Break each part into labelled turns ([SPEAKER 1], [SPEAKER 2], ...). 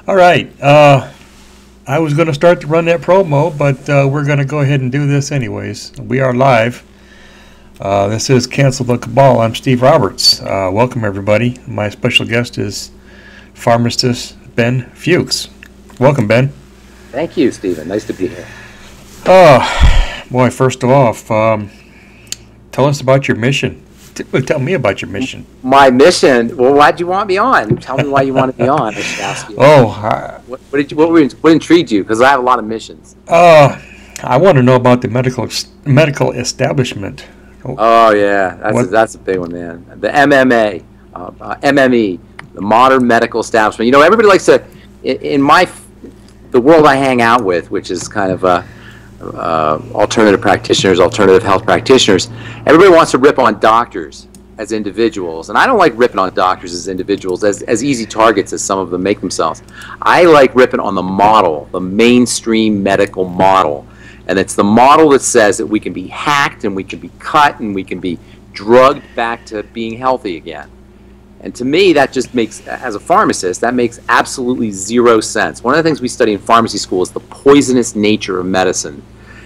[SPEAKER 1] All right. I was going to start to run that promo, but we're going to go ahead and do this anyways. We are live. This is Cancel the Cabal. I'm Steve Roberts. Welcome, everybody. My special guest is pharmacist Ben Fuchs. Welcome, Ben.
[SPEAKER 2] Thank you, Stephen. Nice to be here.
[SPEAKER 1] Boy, first of all, tell us about your mission. Tell me about your mission.
[SPEAKER 2] My mission? Well, why'd you want me on? Tell me why you want to be on. I should ask you. What intrigued you? Because I have a lot of missions.
[SPEAKER 1] I want to know about the medical establishment.
[SPEAKER 2] Oh yeah, that's a big one, man. The MMA, MME, the modern medical establishment. You know, everybody likes to, the world I hang out with, which is kind of alternative practitioners, alternative health practitioners. Everybody wants to rip on doctors as individuals, and I don't like ripping on doctors as individuals, as easy targets as some of them make themselves. I like ripping on the model, the mainstream medical model, and it's the model that says that we can be hacked and we can be cut and we can be drugged back to being healthy again. And to me, that just makes, as a pharmacist, that makes absolutely zero sense. One of the things we study in pharmacy school is the poisonous nature of medicine.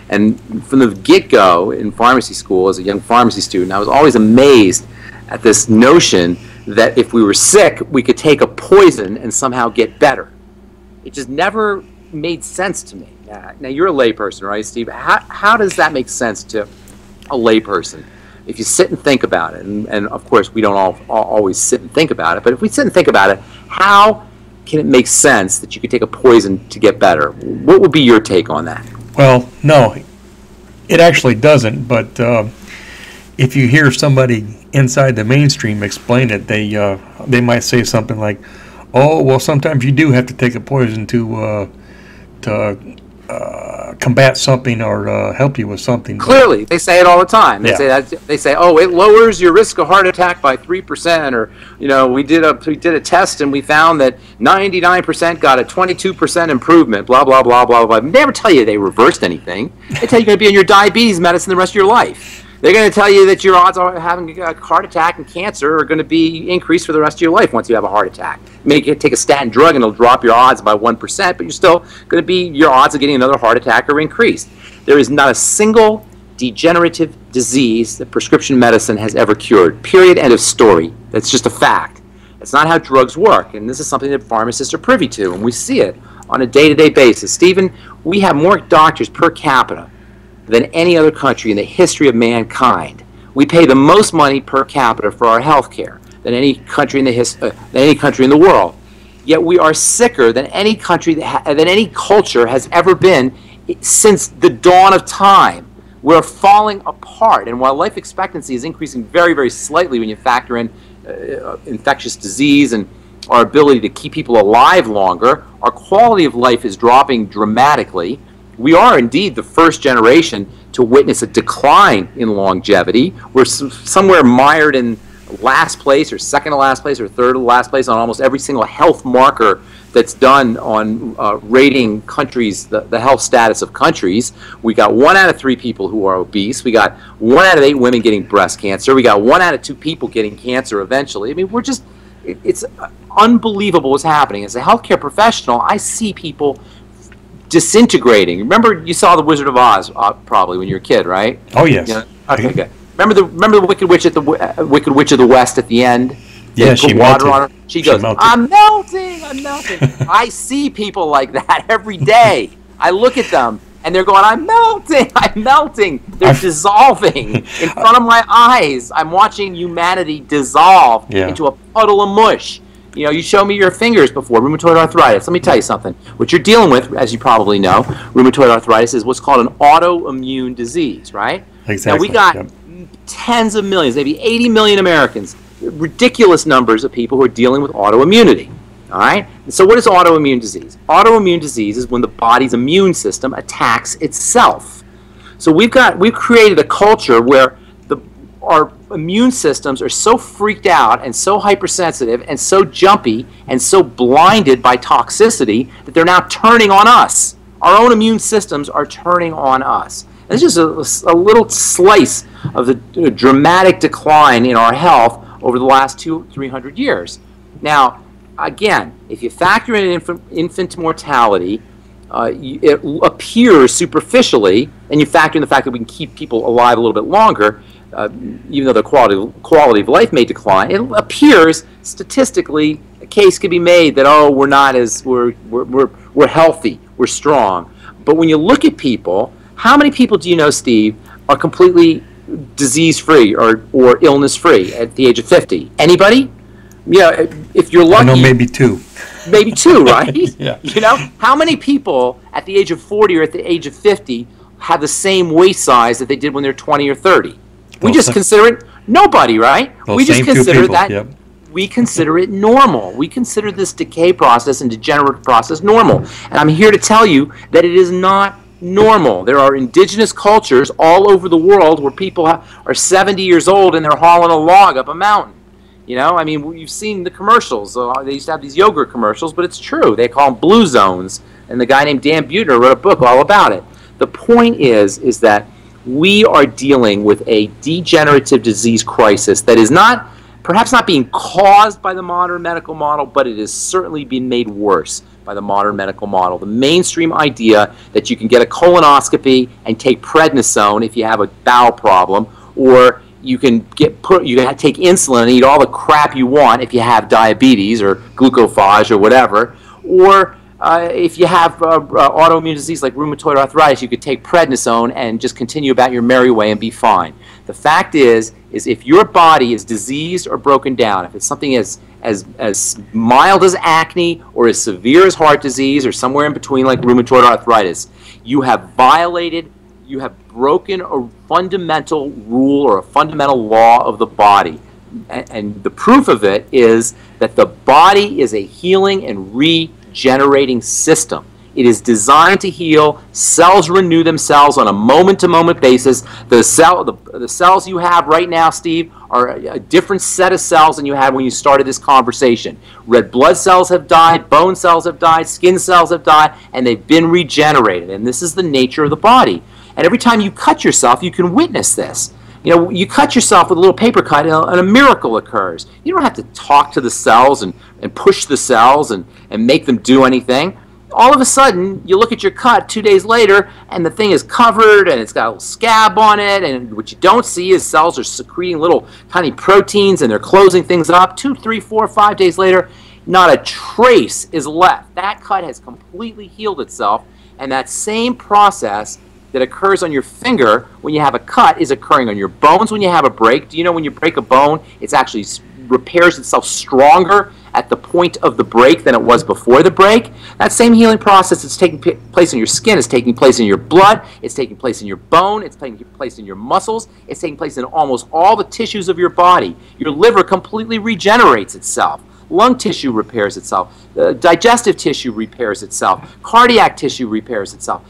[SPEAKER 2] And from the get-go in pharmacy school, as a young pharmacy student, I was always amazed at this notion that if we were sick, we could take a poison and somehow get better. It just never made sense to me. Now, you're a layperson, right, Steve? How does that make sense to a layperson? If you sit and think about it, and of course we don't always sit and think about it, but if we sit and think about it, how can it make sense that you could take a poison to get better? What would be your take on that?
[SPEAKER 1] Well, no, it actually doesn't, but if you hear somebody inside the mainstream explain it, they might say something like, oh, well, sometimes you do have to take a poison to combat something or help you with something.
[SPEAKER 2] Clearly, they say it all the time. They
[SPEAKER 1] Yeah.
[SPEAKER 2] say that. They say, "Oh, it lowers your risk of heart attack by 3%," or you know, we did a test and we found that 99% got a 22% improvement. Blah blah blah blah blah. They never tell you they reversed anything. They tell you you're going to be on your diabetes medicine the rest of your life. They're going to tell you that your odds of having a heart attack and cancer are going to be increased for the rest of your life once you have a heart attack. Take a statin drug and it'll drop your odds by 1%, but you're still going to be, your odds of getting another heart attack are increased. There is not a single degenerative disease that prescription medicine has ever cured. Period. End of story. That's just a fact. That's not how drugs work, and this is something that pharmacists are privy to, and we see it on a day-to-day basis. Stephen, we have more doctors per capita than any other country in the history of mankind. We pay the most money per capita for our health care than any country in the world. Yet we are sicker than any country than any culture has ever been since the dawn of time. We're falling apart, and while life expectancy is increasing very, very slightly when you factor in infectious disease and our ability to keep people alive longer, our quality of life is dropping dramatically. We are indeed the first generation to witness a decline in longevity. We're somewhere mired in last place or second to last place or third to last place on almost every single health marker that's done on rating countries, the health status of countries. We got 1 out of 3 people who are obese. We got 1 out of 8 women getting breast cancer. We got 1 out of 2 people getting cancer eventually. I mean, it's unbelievable what's happening. As a healthcare professional, I see people disintegrating. Remember, you saw The Wizard of Oz probably when you were a kid, right?
[SPEAKER 1] Oh yes.
[SPEAKER 2] You know? Okay, good. Remember the Wicked Witch Wicked Witch of the West at the end?
[SPEAKER 1] Yeah, she melted.
[SPEAKER 2] On her. She goes,
[SPEAKER 1] melted.
[SPEAKER 2] I'm melting. I see people like that every day. I look at them and they're going, I'm melting. They're dissolving in front of my eyes. I'm watching humanity dissolve into a puddle of mush. You know, you show me your fingers before, rheumatoid arthritis. Let me tell you something. What you're dealing with, as you probably know, rheumatoid arthritis is what's called an autoimmune disease, right?
[SPEAKER 1] Exactly.
[SPEAKER 2] Now, we got tens of millions, maybe 80 million Americans, ridiculous numbers of people who are dealing with autoimmunity, all right? And so what is autoimmune disease? Autoimmune disease is when the body's immune system attacks itself. So we've created a culture where our immune systems are so freaked out and so hypersensitive and so jumpy and so blinded by toxicity that they're now turning on us. Our own immune systems are turning on us. And it's just a little slice of the dramatic decline in our health over the last 200-300 years. Now, again, If you factor in infant mortality, it appears superficially, and you factor in the fact that we can keep people alive a little bit longer, even though their quality of life may decline, it appears statistically a case could be made that, oh, we're healthy, we're strong. But when you look at people, how many people do you know, Steve, are completely disease-free or illness-free at the age of 50? Anybody? Yeah, if you're lucky.
[SPEAKER 1] I know maybe two.
[SPEAKER 2] Maybe two, right?
[SPEAKER 1] Yeah.
[SPEAKER 2] You know, how many people at the age of 40 or at the age of 50 have the same waist size that they did when they're 20 or 30? We just consider it nobody, right? We just consider that. Yep. We consider it normal. We consider this decay process and degenerative process normal. And I'm here to tell you that it is not normal. There are indigenous cultures all over the world where people are 70 years old and they're hauling a log up a mountain. You know, I mean, you've seen the commercials. They used to have these yogurt commercials, but it's true. They call them blue zones. And the guy named Dan Buettner wrote a book all about it. The point is that we are dealing with a degenerative disease crisis that is perhaps not being caused by the modern medical model, but it is certainly being made worse by the modern medical model. The mainstream idea that you can get a colonoscopy and take prednisone if you have a bowel problem, or you can take insulin and eat all the crap you want if you have diabetes or glucophage or whatever, or if you have autoimmune disease like rheumatoid arthritis, you could take prednisone and just continue about your merry way and be fine. The fact is if your body is diseased or broken down, if it's something as mild as acne or as severe as heart disease or somewhere in between like rheumatoid arthritis, you have broken a fundamental rule or a fundamental law of the body. And the proof of it is that the body is a healing and regenerating system. It is designed to heal. Cells renew themselves on a moment-to-moment basis. The cells you have right now, Steve, are a different set of cells than you had when you started this conversation. Red blood cells have died, bone cells have died, skin cells have died, and they've been regenerated. And this is the nature of the body. And every time you cut yourself, you can witness this. You know, you cut yourself with a little paper cut and a miracle occurs. You don't have to talk to the cells and push the cells and make them do anything. All of a sudden, you look at your cut 2 days later, and the thing is covered, and it's got a little scab on it, and what you don't see is cells are secreting little tiny proteins, and they're closing things up. 2, 3, 4, 5 days later, not a trace is left. That cut has completely healed itself, and that same process that occurs on your finger when you have a cut is occurring on your bones when you have a break. Do you know when you break a bone, it actually repairs itself stronger at the point of the break than it was before the break? That same healing process that's taking place in your skin is taking place in your blood, it's taking place in your bone, it's taking place in your muscles, it's taking place in almost all the tissues of your body. Your liver completely regenerates itself. Lung tissue repairs itself. Digestive tissue repairs itself. Cardiac tissue repairs itself.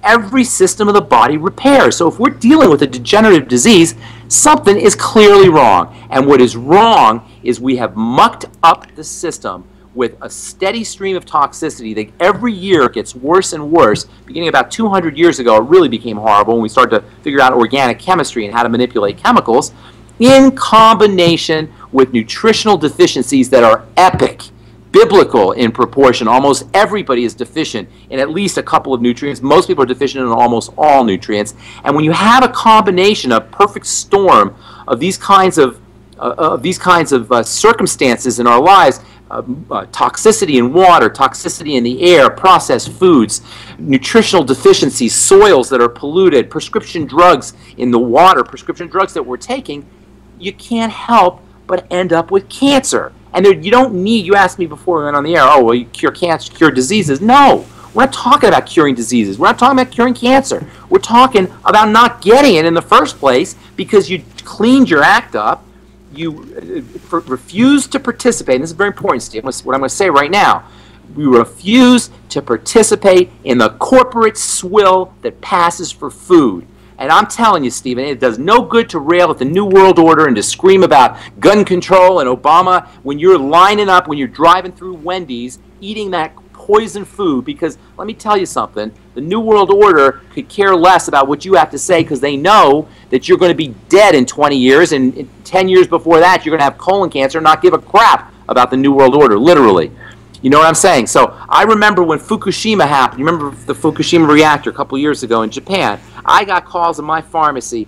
[SPEAKER 2] Every system of the body repairs. So if we're dealing with a degenerative disease, something is clearly wrong. And what is wrong is we have mucked up the system with a steady stream of toxicity that every year gets worse and worse. Beginning about 200 years ago, it really became horrible when we started to figure out organic chemistry and how to manipulate chemicals, in combination with nutritional deficiencies that are epic, biblical in proportion. Almost everybody is deficient in at least a couple of nutrients. Most people are deficient in almost all nutrients. And when you have a combination, a perfect storm of these kinds of circumstances in our lives, toxicity in water, toxicity in the air, processed foods, nutritional deficiencies, soils that are polluted, prescription drugs in the water, prescription drugs that we're taking, you can't help but end up with cancer. And you don't need, you asked me before we went on the air, oh, well, you cure cancer, cure diseases. No, we're not talking about curing diseases. We're not talking about curing cancer. We're talking about not getting it in the first place because you cleaned your act up, you refused to participate, and this is very important, Steve, what I'm going to say right now. We refuse to participate in the corporate swill that passes for food. And I'm telling you, Stephen, it does no good to rail at the New World Order and to scream about gun control and Obama when you're lining up, when you're driving through Wendy's, eating that poison food, because let me tell you something, the New World Order could care less about what you have to say because they know that you're going to be dead in 20 years, and 10 years before that, you're going to have colon cancer and not give a crap about the New World Order, literally. You know what I'm saying? So I remember when Fukushima happened. You remember the Fukushima reactor a couple years ago in Japan? I got calls in my pharmacy,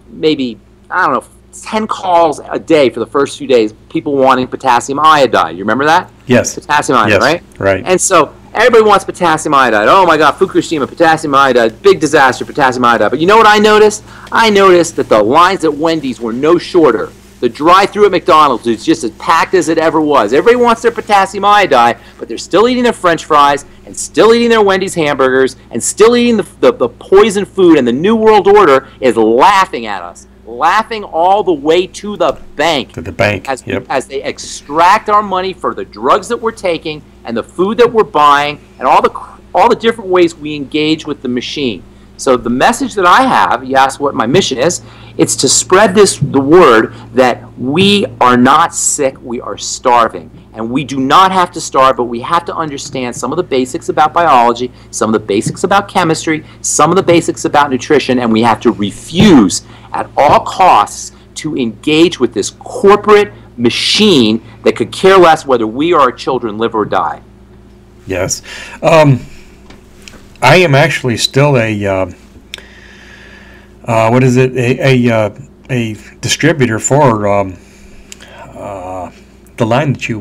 [SPEAKER 2] maybe, I don't know, 10 calls a day for the first few days, people wanting potassium iodide. You remember that?
[SPEAKER 1] Yes.
[SPEAKER 2] Potassium iodide,
[SPEAKER 1] yes.
[SPEAKER 2] right?
[SPEAKER 1] Right.
[SPEAKER 2] And so everybody wants potassium iodide. Oh my God, Fukushima, potassium iodide, big disaster, potassium iodide. But you know what I noticed? I noticed that the lines at Wendy's were no shorter. The drive-thru at McDonald's is just as packed as it ever was. Everybody wants their potassium iodide, but they're still eating their French fries and still eating their Wendy's hamburgers and still eating the poison food, and the New World Order is laughing at us. Laughing all the way to the bank.
[SPEAKER 1] To the bank,
[SPEAKER 2] as they extract our money for the drugs that we're taking and the food that we're buying and all the different ways we engage with the machine. So the message that I have, you ask what my mission is, it's to spread the word that we are not sick, we are starving. And we do not have to starve, but we have to understand some of the basics about biology, some of the basics about chemistry, some of the basics about nutrition, and we have to refuse at all costs to engage with this corporate machine that could care less whether we or our children live or die.
[SPEAKER 1] Yes. I am actually still a distributor for the line that you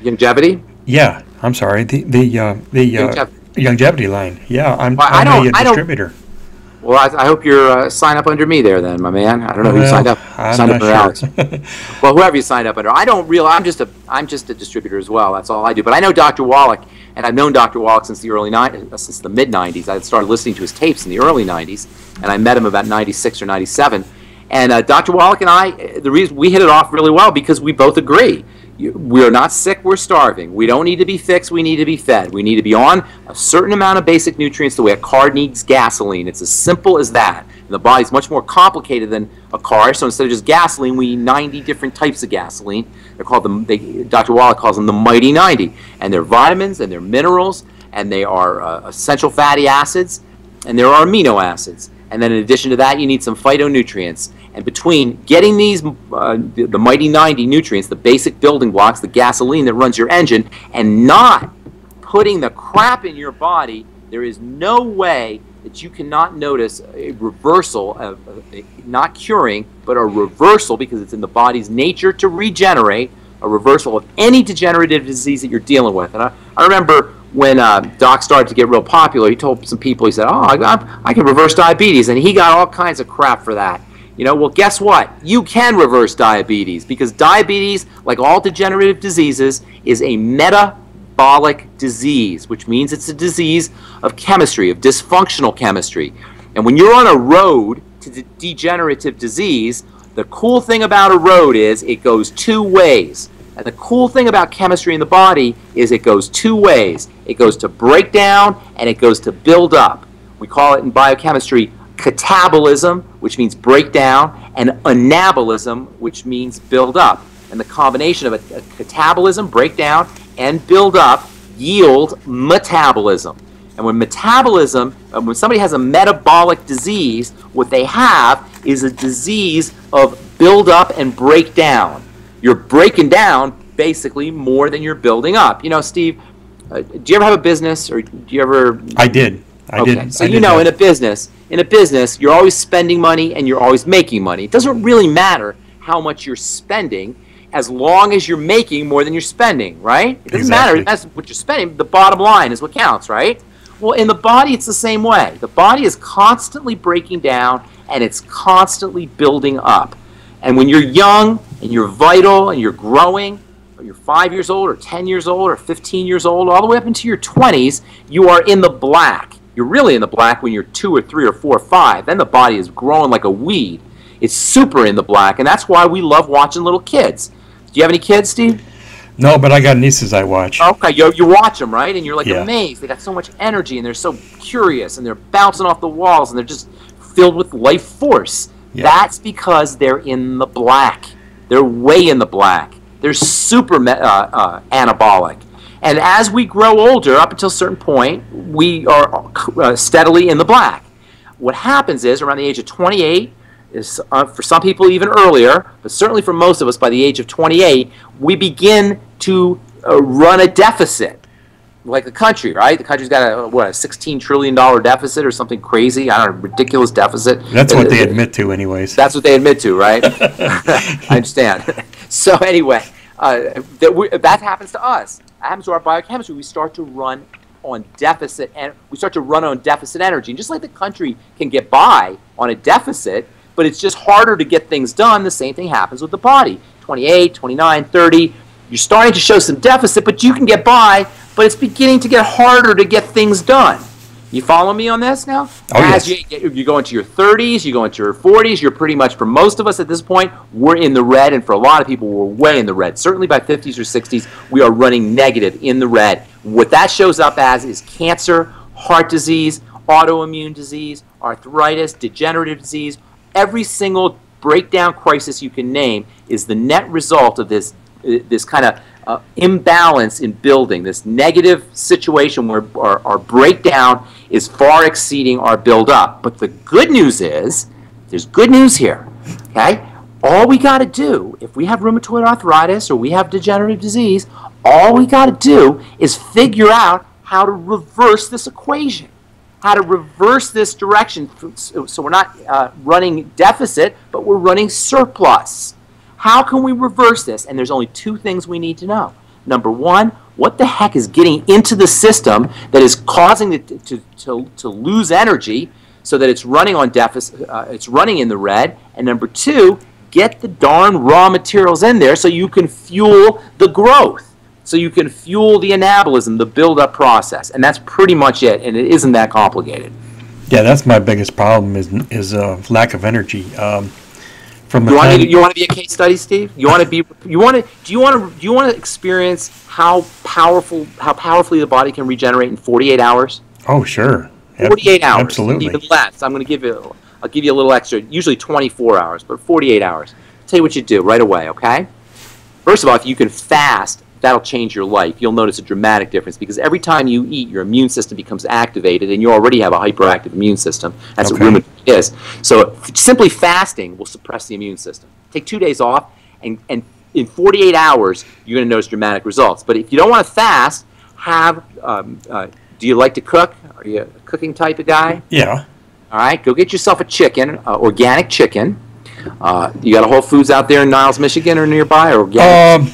[SPEAKER 2] Longevity?
[SPEAKER 1] Yeah, I'm sorry. The longevity line. Yeah, I'm a distributor.
[SPEAKER 2] Well, I hope you're sign up under me there, then, my man. I don't know who you signed up.
[SPEAKER 1] I'm not
[SPEAKER 2] sure. Alex. Well, whoever you signed up under, I don't realize. I'm just a distributor as well. That's all I do. But I know Dr. Wallach, and I've known Dr. Wallach since the since the mid '90s. I started listening to his tapes in the early '90s, and I met him about '96 or '97. And Dr. Wallach and I, the reason we hit it off really well because we both agree. We are not sick, we're starving. We don't need to be fixed, we need to be fed. We need to be on a certain amount of basic nutrients the way a car needs gasoline. It's as simple as that. And the body's much more complicated than a car, so instead of just gasoline, we need 90 different types of gasoline. They're called Dr. Wallach calls them the Mighty 90. And they're vitamins, and they're minerals, and they are essential fatty acids, and there are amino acids. And then in addition to that, you need some phytonutrients. And between getting these, the Mighty 90 nutrients, the basic building blocks, the gasoline that runs your engine, and not putting the crap in your body, there is no way that you cannot notice a reversal, not curing, but a reversal, because it's in the body's nature to regenerate, a reversal of any degenerative disease that you're dealing with. And I remember when Doc started to get real popular, he told some people, he said, oh, I can reverse diabetes, and he got all kinds of crap for that. You know, well, guess what? You can reverse diabetes, because diabetes, like all degenerative diseases, is a metabolic disease, which means it's a disease of chemistry, of dysfunctional chemistry. And when you're on a road to degenerative disease, the cool thing about a road is it goes two ways. And the cool thing about chemistry in the body is it goes two ways. It goes to break down and it goes to build up. We call it in biochemistry catabolism, which means break down, and anabolism, which means build up. And the combination of a catabolism, break down, and build up yield metabolism. And when when somebody has a metabolic disease, what they have is a disease of build up and break down. You're breaking down basically more than you're building up. You know, Steve, do you ever have a business, or do you ever?
[SPEAKER 1] I did.
[SPEAKER 2] So in a business, you're always spending money and you're always making money. It doesn't really matter how much you're spending, as long as you're making more than you're spending, right? It doesn't matter if that's what you're spending. The bottom line is what counts, right? Well, in the body, it's the same way. The body is constantly breaking down and it's constantly building up. And when you're young and you're vital and you're growing, or you're 5 years old or 10 years old or 15 years old, all the way up into your 20s, you are in the black. You're really in the black when you're 2 or 3 or 4 or 5. Then the body is growing like a weed. It's super in the black, and that's why we love watching little kids. Do you have any kids, Steve?
[SPEAKER 1] No, but I got nieces I watch.
[SPEAKER 2] Okay, you watch them, right? And you're like amazed. They got so much energy, and they're so curious, and they're bouncing off the walls, and they're just filled with life force. Yeah. That's because they're in the black. They're way in the black. They're super anabolic. And as we grow older, up until a certain point, we are steadily in the black. What happens is, around the age of 28, is for some people even earlier, but certainly for most of us by the age of 28, we begin to run a deficit. Like the country, right? The country's got a $16 trillion deficit or something crazy. I don't know, ridiculous deficit.
[SPEAKER 1] That's what they admit to, anyways.
[SPEAKER 2] That's what they admit to, right? I understand. So anyway, that happens to us. That happens to our biochemistry. We start to run on deficit, and we start to run on deficit energy. And just like the country can get by on a deficit, but it's just harder to get things done, the same thing happens with the body. 28, 29, 30. You're starting to show some deficit, but you can get by, but it's beginning to get harder to get things done. You follow me on this now?
[SPEAKER 1] Oh, yes.
[SPEAKER 2] You go into your 30s, you go into your 40s, you're pretty much, for most of us at this point, we're in the red, and for a lot of people, we're way in the red. Certainly by 50s or 60s, we are running negative in the red. What that shows up as is cancer, heart disease, autoimmune disease, arthritis, degenerative disease. Every single breakdown crisis you can name is the net result of this kind of imbalance in building, this negative situation where our breakdown is far exceeding our build-up. But the good news is, there's good news here, okay? All we got to do, if we have rheumatoid arthritis or we have degenerative disease, all we got to do is figure out how to reverse this equation, how to reverse this direction so we're not running deficit, but we're running surplus. How can we reverse this? And there's only two things we need to know. Number one, what the heck is getting into the system that is causing it to lose energy so that it's running on deficit, it's running in the red? And number two, get the darn raw materials in there so you can fuel the growth, so you can fuel the anabolism, the build-up process. And that's pretty much it, and it isn't that complicated.
[SPEAKER 1] Yeah, that's my biggest problem is lack of energy.
[SPEAKER 2] You want to be a case study, Steve? Do you want to experience how powerfully the body can regenerate in 48 hours?
[SPEAKER 1] Oh, sure.
[SPEAKER 2] 48 hours.
[SPEAKER 1] Absolutely.
[SPEAKER 2] Even less. I'll give you a little extra, usually 24 hours, but 48 hours. I'll tell you what you do right away, okay? First of all, if you can fast, that'll change your life. You'll notice a dramatic difference because every time you eat, your immune system becomes activated, and you already have a hyperactive immune system. That's what rheumatoid is. So simply fasting will suppress the immune system. Take 2 days off, and in 48 hours, you're going to notice dramatic results. But if you don't want to fast, do you like to cook? Are you a cooking type of guy?
[SPEAKER 1] Yeah.
[SPEAKER 2] All right, go get yourself a chicken, organic chicken. You got a Whole Foods out there in Niles, Michigan, or nearby? Or organic?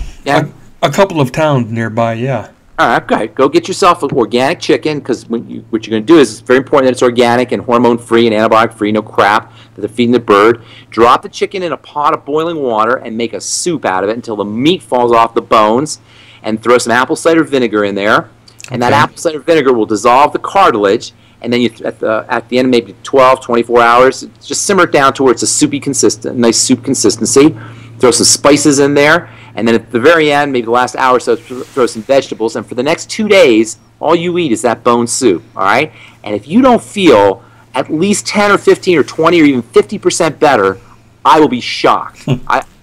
[SPEAKER 1] A couple of towns nearby, yeah.
[SPEAKER 2] All right, okay. Go get yourself an organic chicken, because what you're going to do is it's very important that it's organic and hormone-free and antibiotic-free, no crap that they're feeding the bird. Drop the chicken in a pot of boiling water and make a soup out of it until the meat falls off the bones, and throw some apple cider vinegar in there. And that apple cider vinegar will dissolve the cartilage, and then at the end of maybe 12, 24 hours, just simmer it down to where it's a nice soup consistency. Throw some spices in there, and then at the very end, maybe the last hour or so, throw some vegetables. And for the next 2 days, all you eat is that bone soup, all right? And if you don't feel at least 10 or 15 or 20 or even 50% better, I will be shocked.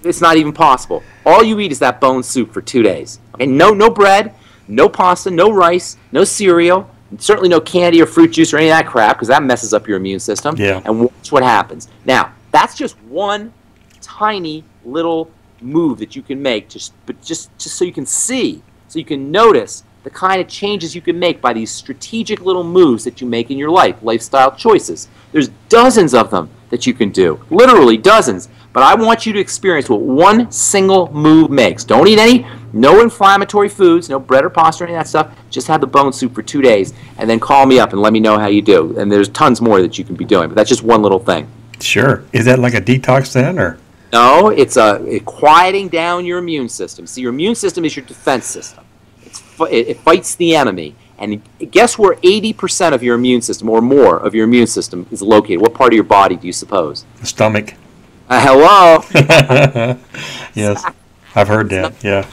[SPEAKER 2] It's not even possible. All you eat is that bone soup for 2 days. Okay? No bread, no pasta, no rice, no cereal, certainly no candy or fruit juice or any of that crap, because that messes up your immune system.
[SPEAKER 1] Yeah.
[SPEAKER 2] And watch what happens. Now, that's just one tiny little move that you can make, just so you can see, so you can notice the kind of changes you can make by these strategic little moves that you make in your life, lifestyle choices. There's dozens of them that you can do, literally dozens. But I want you to experience what one single move makes. Don't eat no inflammatory foods, no bread or pasta or any of that stuff. Just have the bone soup for 2 days, and then call me up and let me know how you do. And there's tons more that you can be doing, but that's just one little thing.
[SPEAKER 1] Sure. Is that like a detox then, or?
[SPEAKER 2] No, it's quieting down your immune system. See, your immune system is your defense system. It fights the enemy. And guess where 80% of your immune system, or more of your immune system, is located? What part of your body do you suppose?
[SPEAKER 1] The stomach.
[SPEAKER 2] Hello?
[SPEAKER 1] Yes, I've heard that, yeah.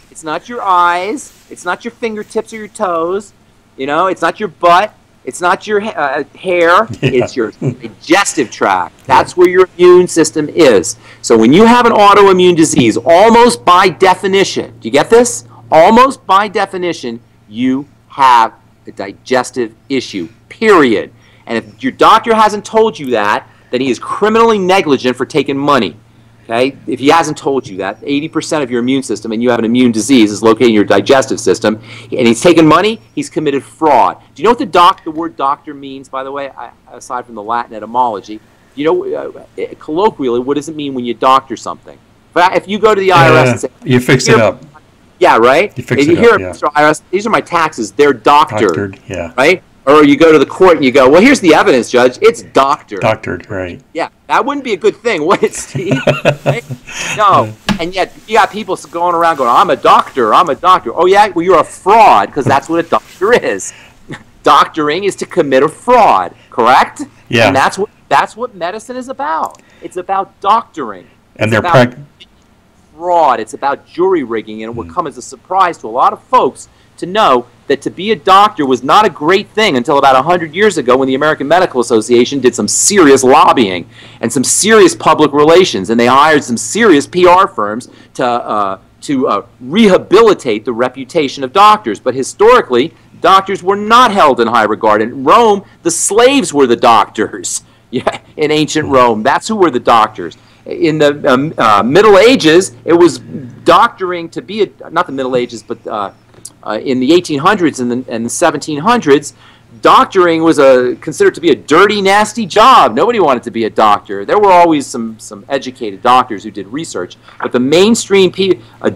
[SPEAKER 2] It's not your eyes. It's not your fingertips or your toes. It's not your butt. It's not your hair. Yeah. It's your digestive tract. That's where your immune system is. So when you have an autoimmune disease, almost by definition, do you get this? Almost by definition, you have a digestive issue, period. And if your doctor hasn't told you that, then he is criminally negligent for taking money. Okay, if he hasn't told you that 80% of your immune system, and you have an immune disease, is located in your digestive system, and he's taken money, he's committed fraud. Do you know what the word doctor means, by the way, aside from the Latin etymology? You know, colloquially, what does it mean when you doctor something? But if you go to the IRS and say,
[SPEAKER 1] you fix it up.
[SPEAKER 2] Yeah, right?
[SPEAKER 1] You fix
[SPEAKER 2] if you
[SPEAKER 1] it
[SPEAKER 2] hear
[SPEAKER 1] up, yeah.
[SPEAKER 2] Mr. IRS, these are my taxes, they're doctored.
[SPEAKER 1] Yeah.
[SPEAKER 2] Right? Or you go to the court and you go, well, here's the evidence, Judge. It's doctored.
[SPEAKER 1] Doctored, right.
[SPEAKER 2] Yeah, that wouldn't be a good thing, would it, Steve? Right? No. And yet you got people going around going, I'm a doctor, I'm a doctor. Oh, yeah? Well, you're a fraud, because that's what a doctor is. Doctoring is to commit a fraud, correct?
[SPEAKER 1] Yeah.
[SPEAKER 2] And that's what medicine is about. It's about doctoring.
[SPEAKER 1] And
[SPEAKER 2] they're fraud. It's about jury rigging, and it would come as a surprise to a lot of folks to know that to be a doctor was not a great thing until about 100 years ago, when the American Medical Association did some serious lobbying and some serious public relations, and they hired some serious PR firms to rehabilitate the reputation of doctors. But historically, doctors were not held in high regard. In Rome, the slaves were the doctors. Yeah, in ancient Rome, that's who were the doctors. In the Middle Ages, it was doctoring to be not the Middle Ages, but in the 1800s and the 1700s, doctoring was considered to be a dirty, nasty job. Nobody wanted to be a doctor. There were always some educated doctors who did research, but the mainstream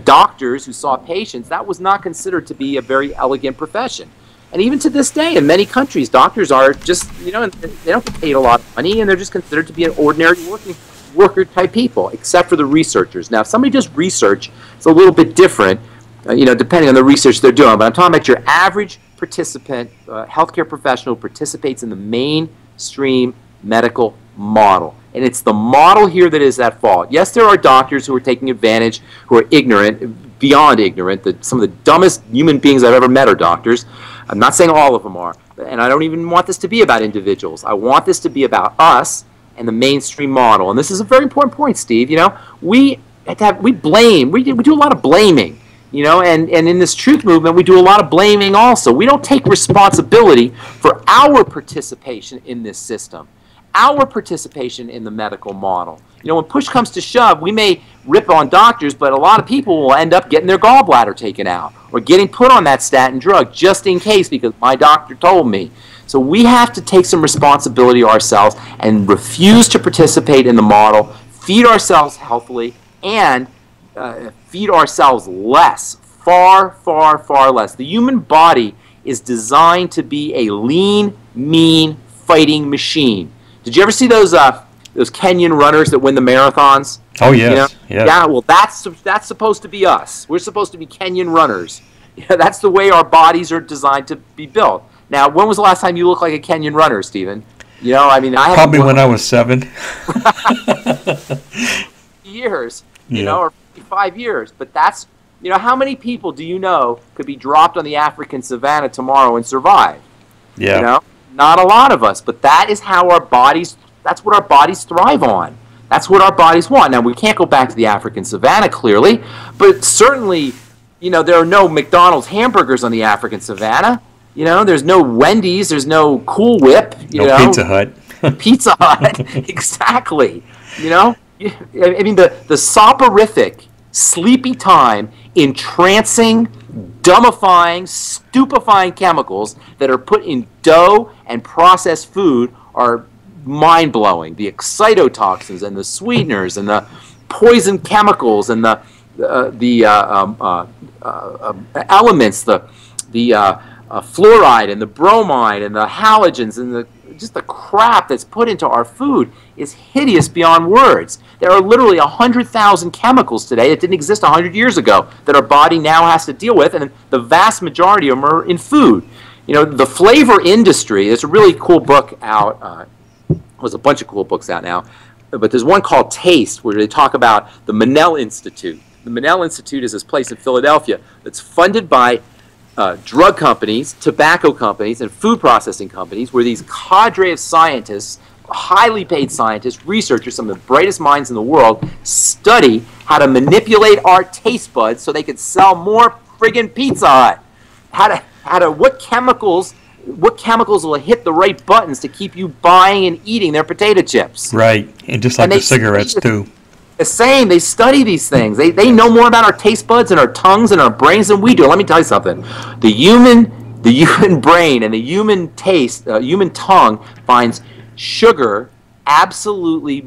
[SPEAKER 2] doctors who saw patients, that was not considered to be a very elegant profession. And even to this day, in many countries, doctors are just, they don't get paid a lot of money, and they're just considered to be an ordinary worker type people, except for the researchers. Now, if somebody does research, it's a little bit different, depending on the research they're doing. But I'm talking about your average participant, healthcare professional who participates in the mainstream medical model. And it's the model here that is at fault. Yes, there are doctors who are taking advantage, who are ignorant, beyond ignorant. Some of the dumbest human beings I've ever met are doctors. I'm not saying all of them are. And I don't even want this to be about individuals. I want this to be about us and the mainstream model. And this is a very important point, Steve. We blame. We do a lot of blaming. And in this truth movement, we do a lot of blaming also. We don't take responsibility for our participation in this system, our participation in the medical model. When push comes to shove, we may rip on doctors, but a lot of people will end up getting their gallbladder taken out or getting put on that statin drug just in case, because my doctor told me. So we have to take some responsibility ourselves and refuse to participate in the model, feed ourselves healthily, and feed ourselves less, far, far, far less. The human body is designed to be a lean, mean, fighting machine. Did you ever see those Kenyan runners that win the marathons?
[SPEAKER 1] Oh, yes.
[SPEAKER 2] Yeah, well, that's supposed to be us. We're supposed to be Kenyan runners. That's the way our bodies are designed to be built. Now, when was the last time you looked like a Kenyan runner, Stephen? I
[SPEAKER 1] probably when I was 7.
[SPEAKER 2] Years, or 5 years. But that's, how many people do you know could be dropped on the African savannah tomorrow and survive?
[SPEAKER 1] Yeah.
[SPEAKER 2] Not a lot of us. But that is how that's what our bodies thrive on. That's what our bodies want. Now, we can't go back to the African savannah, clearly, but certainly, there are no McDonald's hamburgers on the African savannah. There's no Wendy's, there's no Cool Whip.
[SPEAKER 1] No Pizza Hut.
[SPEAKER 2] Pizza Hut, exactly. I mean, the soporific, sleepy time, entrancing, dumbifying, stupefying chemicals that are put in dough and processed food are mind-blowing. The excitotoxins and the sweeteners and the poison chemicals and the elements, the fluoride and the bromide and the halogens and just the crap that's put into our food is hideous beyond words. There are literally 100,000 chemicals today that didn't exist 100 years ago that our body now has to deal with, and the vast majority of them are in food. The flavor industry, there's a really cool book out, there's a bunch of cool books out now, but there's one called Taste, where they talk about the Monell Institute. The Monell Institute is this place in Philadelphia that's funded by drug companies, tobacco companies, and food processing companies, where these cadre of scientists, highly paid scientists, researchers, some of the brightest minds in the world, study how to manipulate our taste buds so they could sell more friggin' Pizza Hut. What chemicals will hit the right buttons to keep you buying and eating their potato chips.
[SPEAKER 1] Right, and just like the cigarettes too.
[SPEAKER 2] The same. They study these things. They know more about our taste buds and our tongues and our brains than we do. Let me tell you something. The human brain and the human human tongue finds sugar absolutely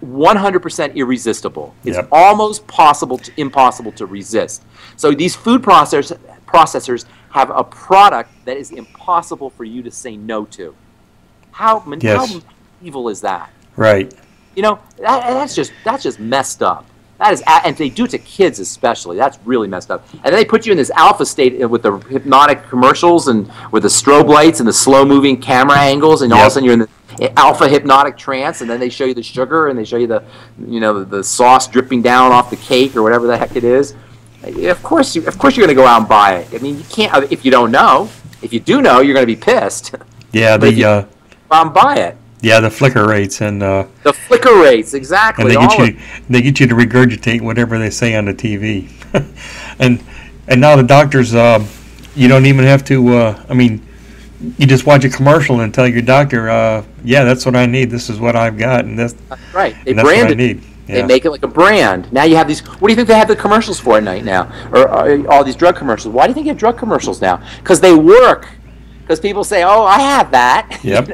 [SPEAKER 2] 100% irresistible. It's almost impossible to resist. So these food processors have a product that is impossible for you to say no to. How evil is that?
[SPEAKER 1] Right.
[SPEAKER 2] You know, that's just messed up. That is, and they do it to kids especially. That's really messed up. And then they put you in this alpha state with the hypnotic commercials and with the strobe lights and the slow-moving camera angles, and all of a sudden you're in the alpha hypnotic trance. And then they show you the sugar, and they show you the sauce dripping down off the cake or whatever the heck it is. Of course you're going to go out and buy it. I mean, you can't if you don't know. If you do know, you're going to be pissed.
[SPEAKER 1] Yeah,
[SPEAKER 2] but go out and buy it.
[SPEAKER 1] Yeah, the flicker rates and
[SPEAKER 2] the flicker rates, exactly.
[SPEAKER 1] And they get you to regurgitate whatever they say on the TV, and now the doctors, you don't even have to. I mean, you just watch a commercial and tell your doctor, yeah, that's what I need. This is what I've got, and that's
[SPEAKER 2] right. They
[SPEAKER 1] brand what I need.
[SPEAKER 2] They make it like a brand. Now you have these. What do you think they have the commercials for at night now, or all these drug commercials? Why do you think you have drug commercials now? Because they work. Because people say, "Oh, I have that."
[SPEAKER 1] Yep.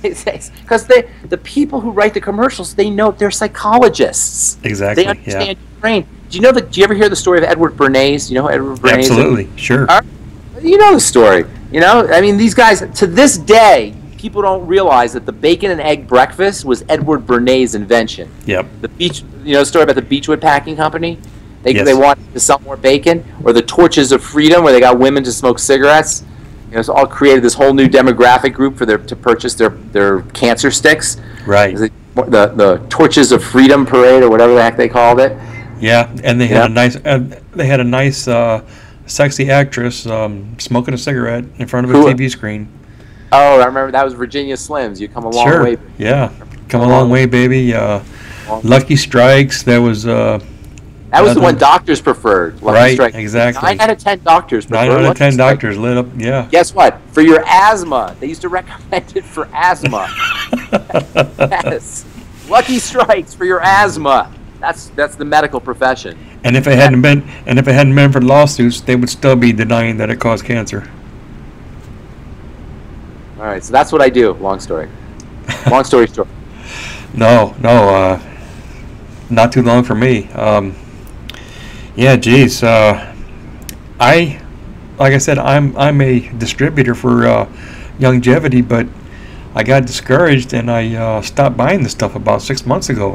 [SPEAKER 2] Because the people who write the commercials, they know they're psychologists.
[SPEAKER 1] Exactly.
[SPEAKER 2] They understand your brain. Do you ever hear the story of Edward Bernays? Do you know who Edward Bernays is?
[SPEAKER 1] Absolutely, sure.
[SPEAKER 2] You know the story. You know, I mean, these guys to this day, people don't realize that the bacon and egg breakfast was Edward Bernays' invention.
[SPEAKER 1] Yep.
[SPEAKER 2] The story about the Beechwood Packing Company. They wanted to sell more bacon, or the Torches of Freedom, where they got women to smoke cigarettes. It's all created this whole new demographic group to purchase their cancer sticks.
[SPEAKER 1] Right.
[SPEAKER 2] The Torches of Freedom parade, or whatever the heck they called it.
[SPEAKER 1] Yeah, and they had a nice sexy actress smoking a cigarette in front of a TV screen.
[SPEAKER 2] Oh, I remember that was Virginia Slims. You come a long way.
[SPEAKER 1] Yeah, come a long way, baby. Lucky Strikes. That was
[SPEAKER 2] the one doctors preferred.
[SPEAKER 1] Lucky Strike. Exactly.
[SPEAKER 2] 9 out of 10 doctors preferred.
[SPEAKER 1] 9 out of 10 doctors lit up, yeah.
[SPEAKER 2] Guess what? For your asthma. They used to recommend it for asthma. Yes. Lucky Strikes for your asthma. That's the medical profession.
[SPEAKER 1] And if it hadn't been for lawsuits, they would still be denying that it caused cancer.
[SPEAKER 2] All right, so that's what I do. Long story. Long story short.
[SPEAKER 1] No, not too long for me. Yeah, geez. Like I said, I'm a distributor for longevity, but I got discouraged and I stopped buying this stuff about 6 months ago.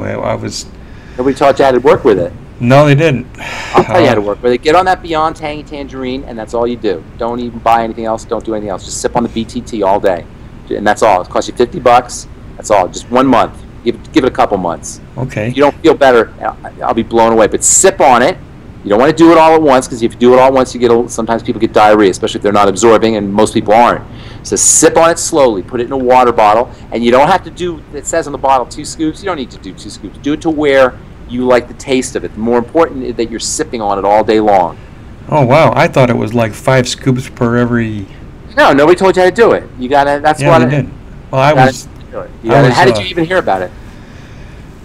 [SPEAKER 2] Nobody taught you how to work with it.
[SPEAKER 1] No, they didn't.
[SPEAKER 2] I'll tell you how to work with it. Get on that Beyond Tangy Tangerine, and that's all you do. Don't even buy anything else. Don't do anything else. Just sip on the BTT all day, and that's all. It costs you $50. That's all. Just 1 month. Give it a couple months.
[SPEAKER 1] Okay.
[SPEAKER 2] If you don't feel better, I'll be blown away. But sip on it. You don't want to do it all at once, because if you do it all at once, sometimes people get diarrhea, especially if they're not absorbing, and most people aren't. So sip on it slowly. Put it in a water bottle, and you don't have to do. It says on the bottle 2 scoops. You don't need to do 2 scoops. Do it to where you like the taste of it. The more important is that you're sipping on it all day long.
[SPEAKER 1] Oh wow! I thought it was like 5 scoops per every.
[SPEAKER 2] No, nobody told you how to do it. You gotta. That's
[SPEAKER 1] what. Yeah, they did. Well, I was.
[SPEAKER 2] How did you even hear about it?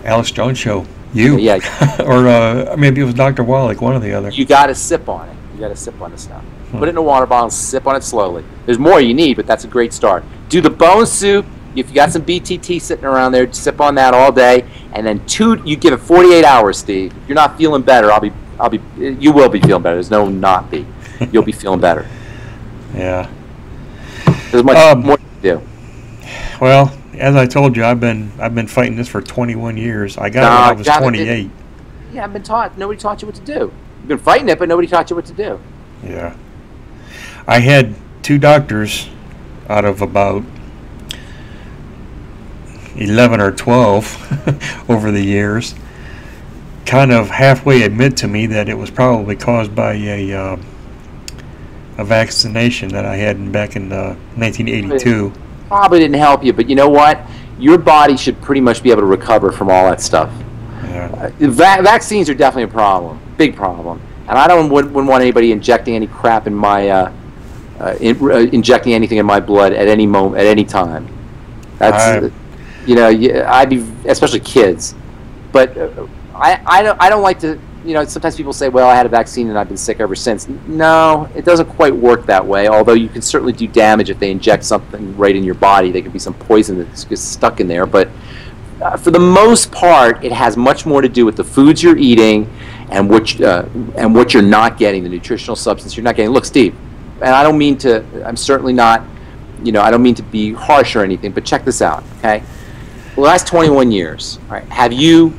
[SPEAKER 1] Alex Jones show. You?
[SPEAKER 2] Yeah.
[SPEAKER 1] Or maybe it was Dr. Wallach, one or the other.
[SPEAKER 2] You got to sip on it. You got to sip on the stuff. Put it in a water bottle and sip on it slowly. There's more you need, but that's a great start. Do the bone soup. If you got some BTT sitting around there, sip on that all day. And then you give it 48 hours, Steve. If you're not feeling better, you will be feeling better. There's no not be. You'll be feeling better.
[SPEAKER 1] Yeah.
[SPEAKER 2] There's much more to do.
[SPEAKER 1] Well, as I told you, I've been fighting this for 21 years. I got it when I was 28.
[SPEAKER 2] Yeah, I've been taught. Nobody taught you what to do. You've been fighting it, but nobody taught you what to do.
[SPEAKER 1] Yeah. I had 2 doctors out of about 11 or 12 over the years kind of halfway admit to me that it was probably caused by a vaccination that I had back in 1982.
[SPEAKER 2] Probably didn't help you, but you know what? Your body should pretty much be able to recover from all that stuff.
[SPEAKER 1] Yeah.
[SPEAKER 2] Vaccines are definitely a problem, big problem, and I wouldn't want anybody injecting any crap in my injecting anything in my blood at any moment, at any time. That's I'd be, especially kids. But I don't like to, sometimes people say, well, I had a vaccine and I've been sick ever since. No, it doesn't quite work that way, although you can certainly do damage if they inject something right in your body. There could be some poison that gets stuck in there, but for the most part, it has much more to do with the foods you're eating and what you're not getting, the nutritional substance you're not getting. Look, Steve, and I don't mean to, I'm certainly not, I don't mean to be harsh or anything, but check this out, okay? The last 21 years, all right, have you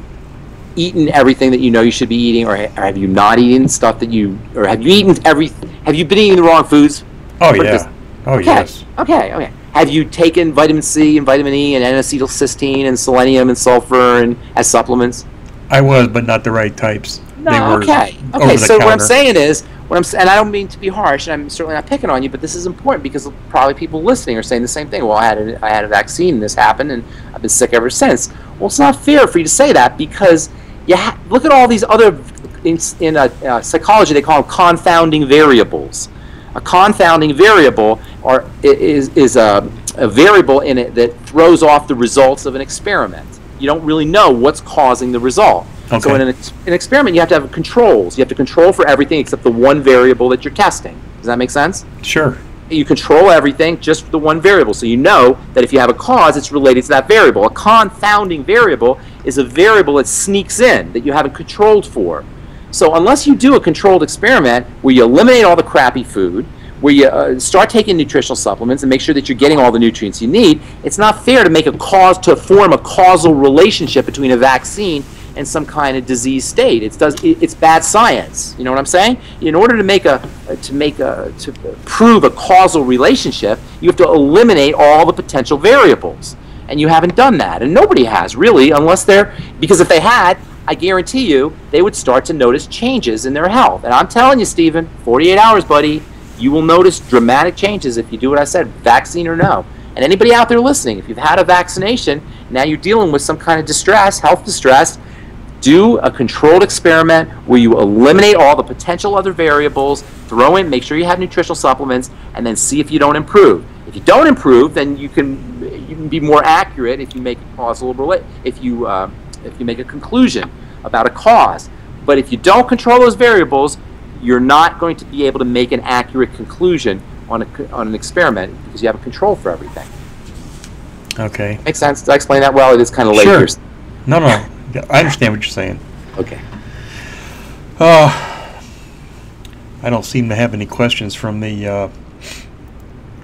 [SPEAKER 2] eaten everything that you know you should be eating, or have you not eaten stuff that or have you been eating the wrong foods?
[SPEAKER 1] Oh, yeah. Oh,
[SPEAKER 2] okay.
[SPEAKER 1] Yes.
[SPEAKER 2] Okay. Have you taken vitamin C and vitamin E and N-acetylcysteine and selenium and sulfur and as supplements?
[SPEAKER 1] I was, but not the right types.
[SPEAKER 2] No, okay. So what I'm saying is, and I don't mean to be harsh, and I'm certainly not picking on you, but this is important because probably people listening are saying the same thing. Well, I had a vaccine and this happened, and I've been sick ever since. Well, it's not fair for you to say that because look at all these other, in psychology they call them confounding variables. A confounding variable is a variable in it that throws off the results of an experiment. You don't really know what's causing the result. Okay. So in an experiment, you have to have controls. You have to control for everything except the one variable that you're testing. Does that make sense?
[SPEAKER 1] Sure.
[SPEAKER 2] You control everything just for the one variable. So you know that if you have a cause, it's related to that variable. A confounding variable is a variable that sneaks in that you haven't controlled for. So unless you do a controlled experiment where you eliminate all the crappy food, where you start taking nutritional supplements and make sure that you're getting all the nutrients you need, it's not fair to form a causal relationship between a vaccine and some kind of disease state. It's bad science. You know what I'm saying? In order to prove a causal relationship, you have to eliminate all the potential variables, and you haven't done that, and nobody has really, because if they had, I guarantee you, they would start to notice changes in their health. And I'm telling you, Stephen, 48 hours, buddy, you will notice dramatic changes if you do what I said, vaccine or no. And anybody out there listening, if you've had a vaccination, now you're dealing with some kind of distress, health distress, do a controlled experiment where you eliminate all the potential other variables, make sure you have nutritional supplements, and then see if you don't improve. If you don't improve, then you can be more accurate if you make a causal if you make a conclusion about a cause. But if you don't control those variables, you're not going to be able to make an accurate conclusion on an experiment because you have a control for everything.
[SPEAKER 1] Okay.
[SPEAKER 2] Makes sense? Did I explain that well? It is kind of late here.
[SPEAKER 1] No. I understand what you're saying.
[SPEAKER 2] Okay.
[SPEAKER 1] I don't seem to have any questions from the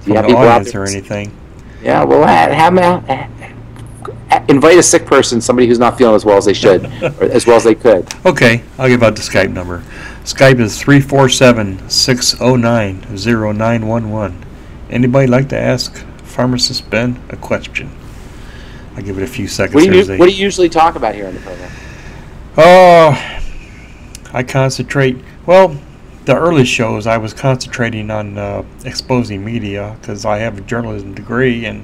[SPEAKER 1] audience or anything.
[SPEAKER 2] Yeah, well, invite a sick person, somebody who's not feeling as well as they should, or as well as they could.
[SPEAKER 1] Okay, I'll give out the Skype number. Skype is 347-609-0911. Anybody like to ask Pharmacist Ben a question? I'll give it a few seconds.
[SPEAKER 2] What do you usually talk about here on the program?
[SPEAKER 1] I concentrate. Well, the early shows I was concentrating on exposing media because I have a journalism degree, and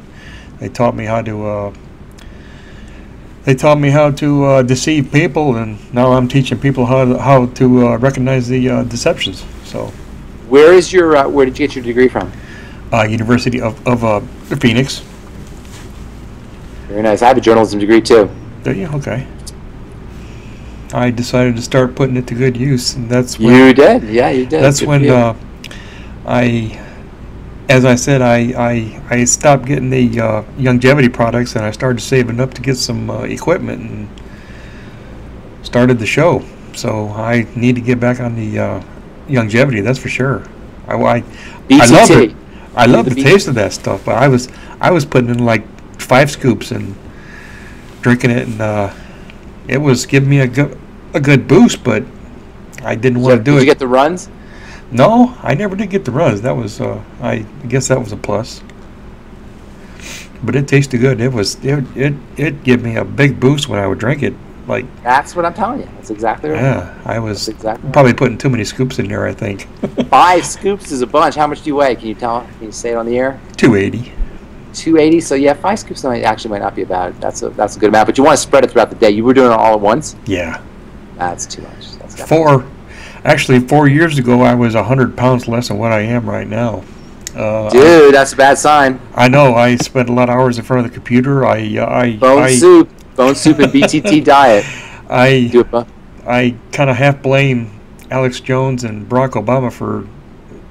[SPEAKER 1] they taught me how to deceive people, and now I'm teaching people how to recognize the deceptions. So,
[SPEAKER 2] where did you get your degree from?
[SPEAKER 1] University of Phoenix.
[SPEAKER 2] Very nice. I have a journalism degree too.
[SPEAKER 1] Do you? Okay. I decided to start putting it to good use, and that's when
[SPEAKER 2] you did. Yeah, you did.
[SPEAKER 1] That's when as I said, I stopped getting the longevity products, and I started saving up to get some equipment and started the show. So I need to get back on the longevity. That's for sure. I love it. I love the taste of that stuff, but I was putting in like 5 scoops and drinking it, and it was giving me a good boost, but I didn't want to do it.
[SPEAKER 2] Did you get the runs?
[SPEAKER 1] No, I never did get the runs. That was I guess that was a plus. But it tasted good. It gave me a big boost when I would drink it. Like,
[SPEAKER 2] that's what I'm telling you. That's exactly right.
[SPEAKER 1] Yeah, I was probably putting too many scoops in there, I think.
[SPEAKER 2] 5 scoops is a bunch. How much do you weigh? Can you say it on the air?
[SPEAKER 1] 280.
[SPEAKER 2] 280. So yeah, 5 scoops actually might not be bad. That's a good amount. But you want to spread it throughout the day. You were doing it all at once?
[SPEAKER 1] Yeah.
[SPEAKER 2] That's too much. That's
[SPEAKER 1] 4 years ago, I was 100 pounds less than what I am right now.
[SPEAKER 2] Dude, that's a bad sign.
[SPEAKER 1] I know. I spent a lot of hours in front of the computer.
[SPEAKER 2] Bone soup and BTT diet.
[SPEAKER 1] I
[SPEAKER 2] Do it, both.
[SPEAKER 1] I kind of half blame Alex Jones and Barack Obama for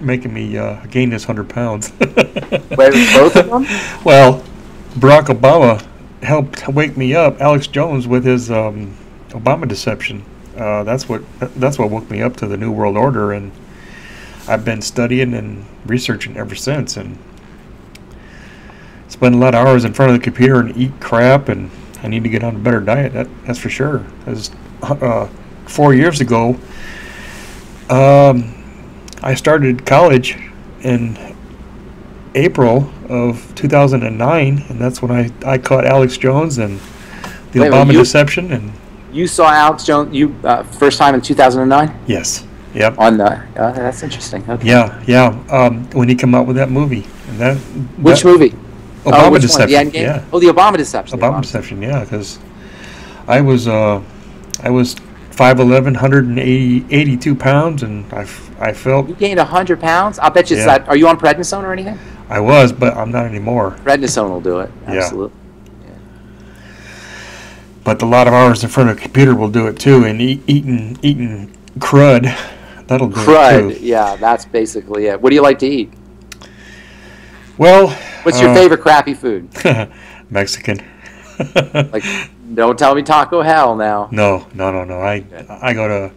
[SPEAKER 1] making me gain this 100 pounds.
[SPEAKER 2] Wait, both of them?
[SPEAKER 1] Well, Barack Obama helped wake me up. Alex Jones with his Obama deception. That's what woke me up to the New World Order, and I've been studying and researching ever since. And spend a lot of hours in front of the computer and eat crap, and I need to get on a better diet. That's for sure. Because 4 years ago, I started college in April of 2009, and that's when I caught Alex Jones and the Obama deception. And
[SPEAKER 2] you saw Alex Jones first time in 2009?
[SPEAKER 1] Yes. Yep.
[SPEAKER 2] On the that's interesting. Okay.
[SPEAKER 1] Yeah. When he came out with that movie, and
[SPEAKER 2] which movie?
[SPEAKER 1] Obama deception.
[SPEAKER 2] The Endgame?
[SPEAKER 1] Yeah.
[SPEAKER 2] Oh, the Obama deception.
[SPEAKER 1] Obama deception. Yeah, because I was 5'11", 182 pounds, and I felt...
[SPEAKER 2] You gained 100 pounds? I'll bet you are you on prednisone or anything?
[SPEAKER 1] I was, but I'm not anymore.
[SPEAKER 2] Prednisone will do it. Absolutely.
[SPEAKER 1] Yeah. But a lot of hours in front of a computer will do it too, and eating crud, that'll do it too.
[SPEAKER 2] Crud, yeah, that's basically it. What do you like to eat?
[SPEAKER 1] Well...
[SPEAKER 2] What's your favorite crappy food?
[SPEAKER 1] Mexican.
[SPEAKER 2] Like, don't tell me Taco Hell now.
[SPEAKER 1] No. I go to...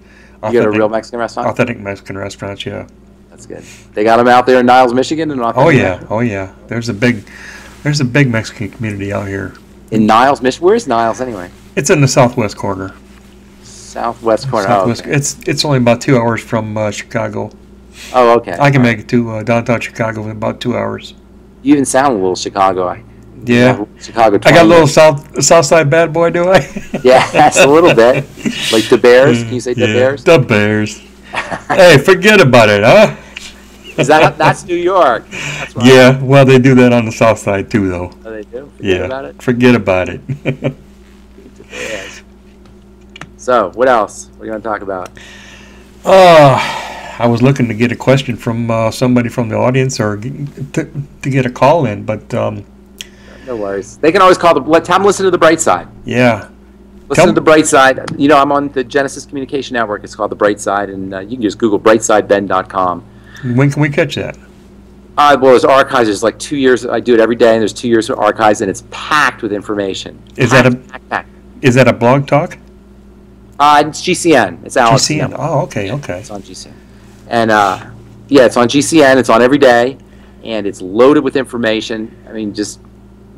[SPEAKER 2] You go to a real Mexican restaurant?
[SPEAKER 1] Authentic Mexican restaurants, yeah.
[SPEAKER 2] That's good. They got them out there in Niles, Michigan, and
[SPEAKER 1] Oh yeah. There's a big Mexican community out here.
[SPEAKER 2] In Niles, Michigan. Where's Niles anyway?
[SPEAKER 1] It's in the southwest corner.
[SPEAKER 2] Southwest corner.
[SPEAKER 1] Southwest.
[SPEAKER 2] Oh, okay.
[SPEAKER 1] It's only about 2 hours from Chicago.
[SPEAKER 2] Oh, okay.
[SPEAKER 1] I can make it to downtown Chicago in about 2 hours.
[SPEAKER 2] You even sound a little Chicago.
[SPEAKER 1] Yeah.
[SPEAKER 2] Chicago.
[SPEAKER 1] I got a little south side bad boy, do I?
[SPEAKER 2] Yeah, that's a little bit. Like the Bears. Can you say the Bears?
[SPEAKER 1] The Bears. Hey, forget about it, huh?
[SPEAKER 2] That's New York. That's right.
[SPEAKER 1] Yeah, well, they do that on the south side too, though.
[SPEAKER 2] Oh, they do?
[SPEAKER 1] Forget about it.
[SPEAKER 2] So, what else? What are you going to talk about?
[SPEAKER 1] I was looking to get a question from somebody from the audience, or to get a call in, but
[SPEAKER 2] no worries. They can always call let them listen to the Bright Side.
[SPEAKER 1] Yeah.
[SPEAKER 2] Listen to the Bright Side. You know, I'm on the Genesis Communication Network. It's called the Bright Side, and you can just Google brightsideben.com.
[SPEAKER 1] When can we catch that?
[SPEAKER 2] Well, there's archives. There's like 2 years. I do it every day, and there's 2 years of archives, and it's packed with information.
[SPEAKER 1] Is that a blog talk?
[SPEAKER 2] It's GCN. It's Alex.
[SPEAKER 1] GCN. Oh, okay.
[SPEAKER 2] It's on GCN. And, it's on GCN. It's on every day, and it's loaded with information. I mean,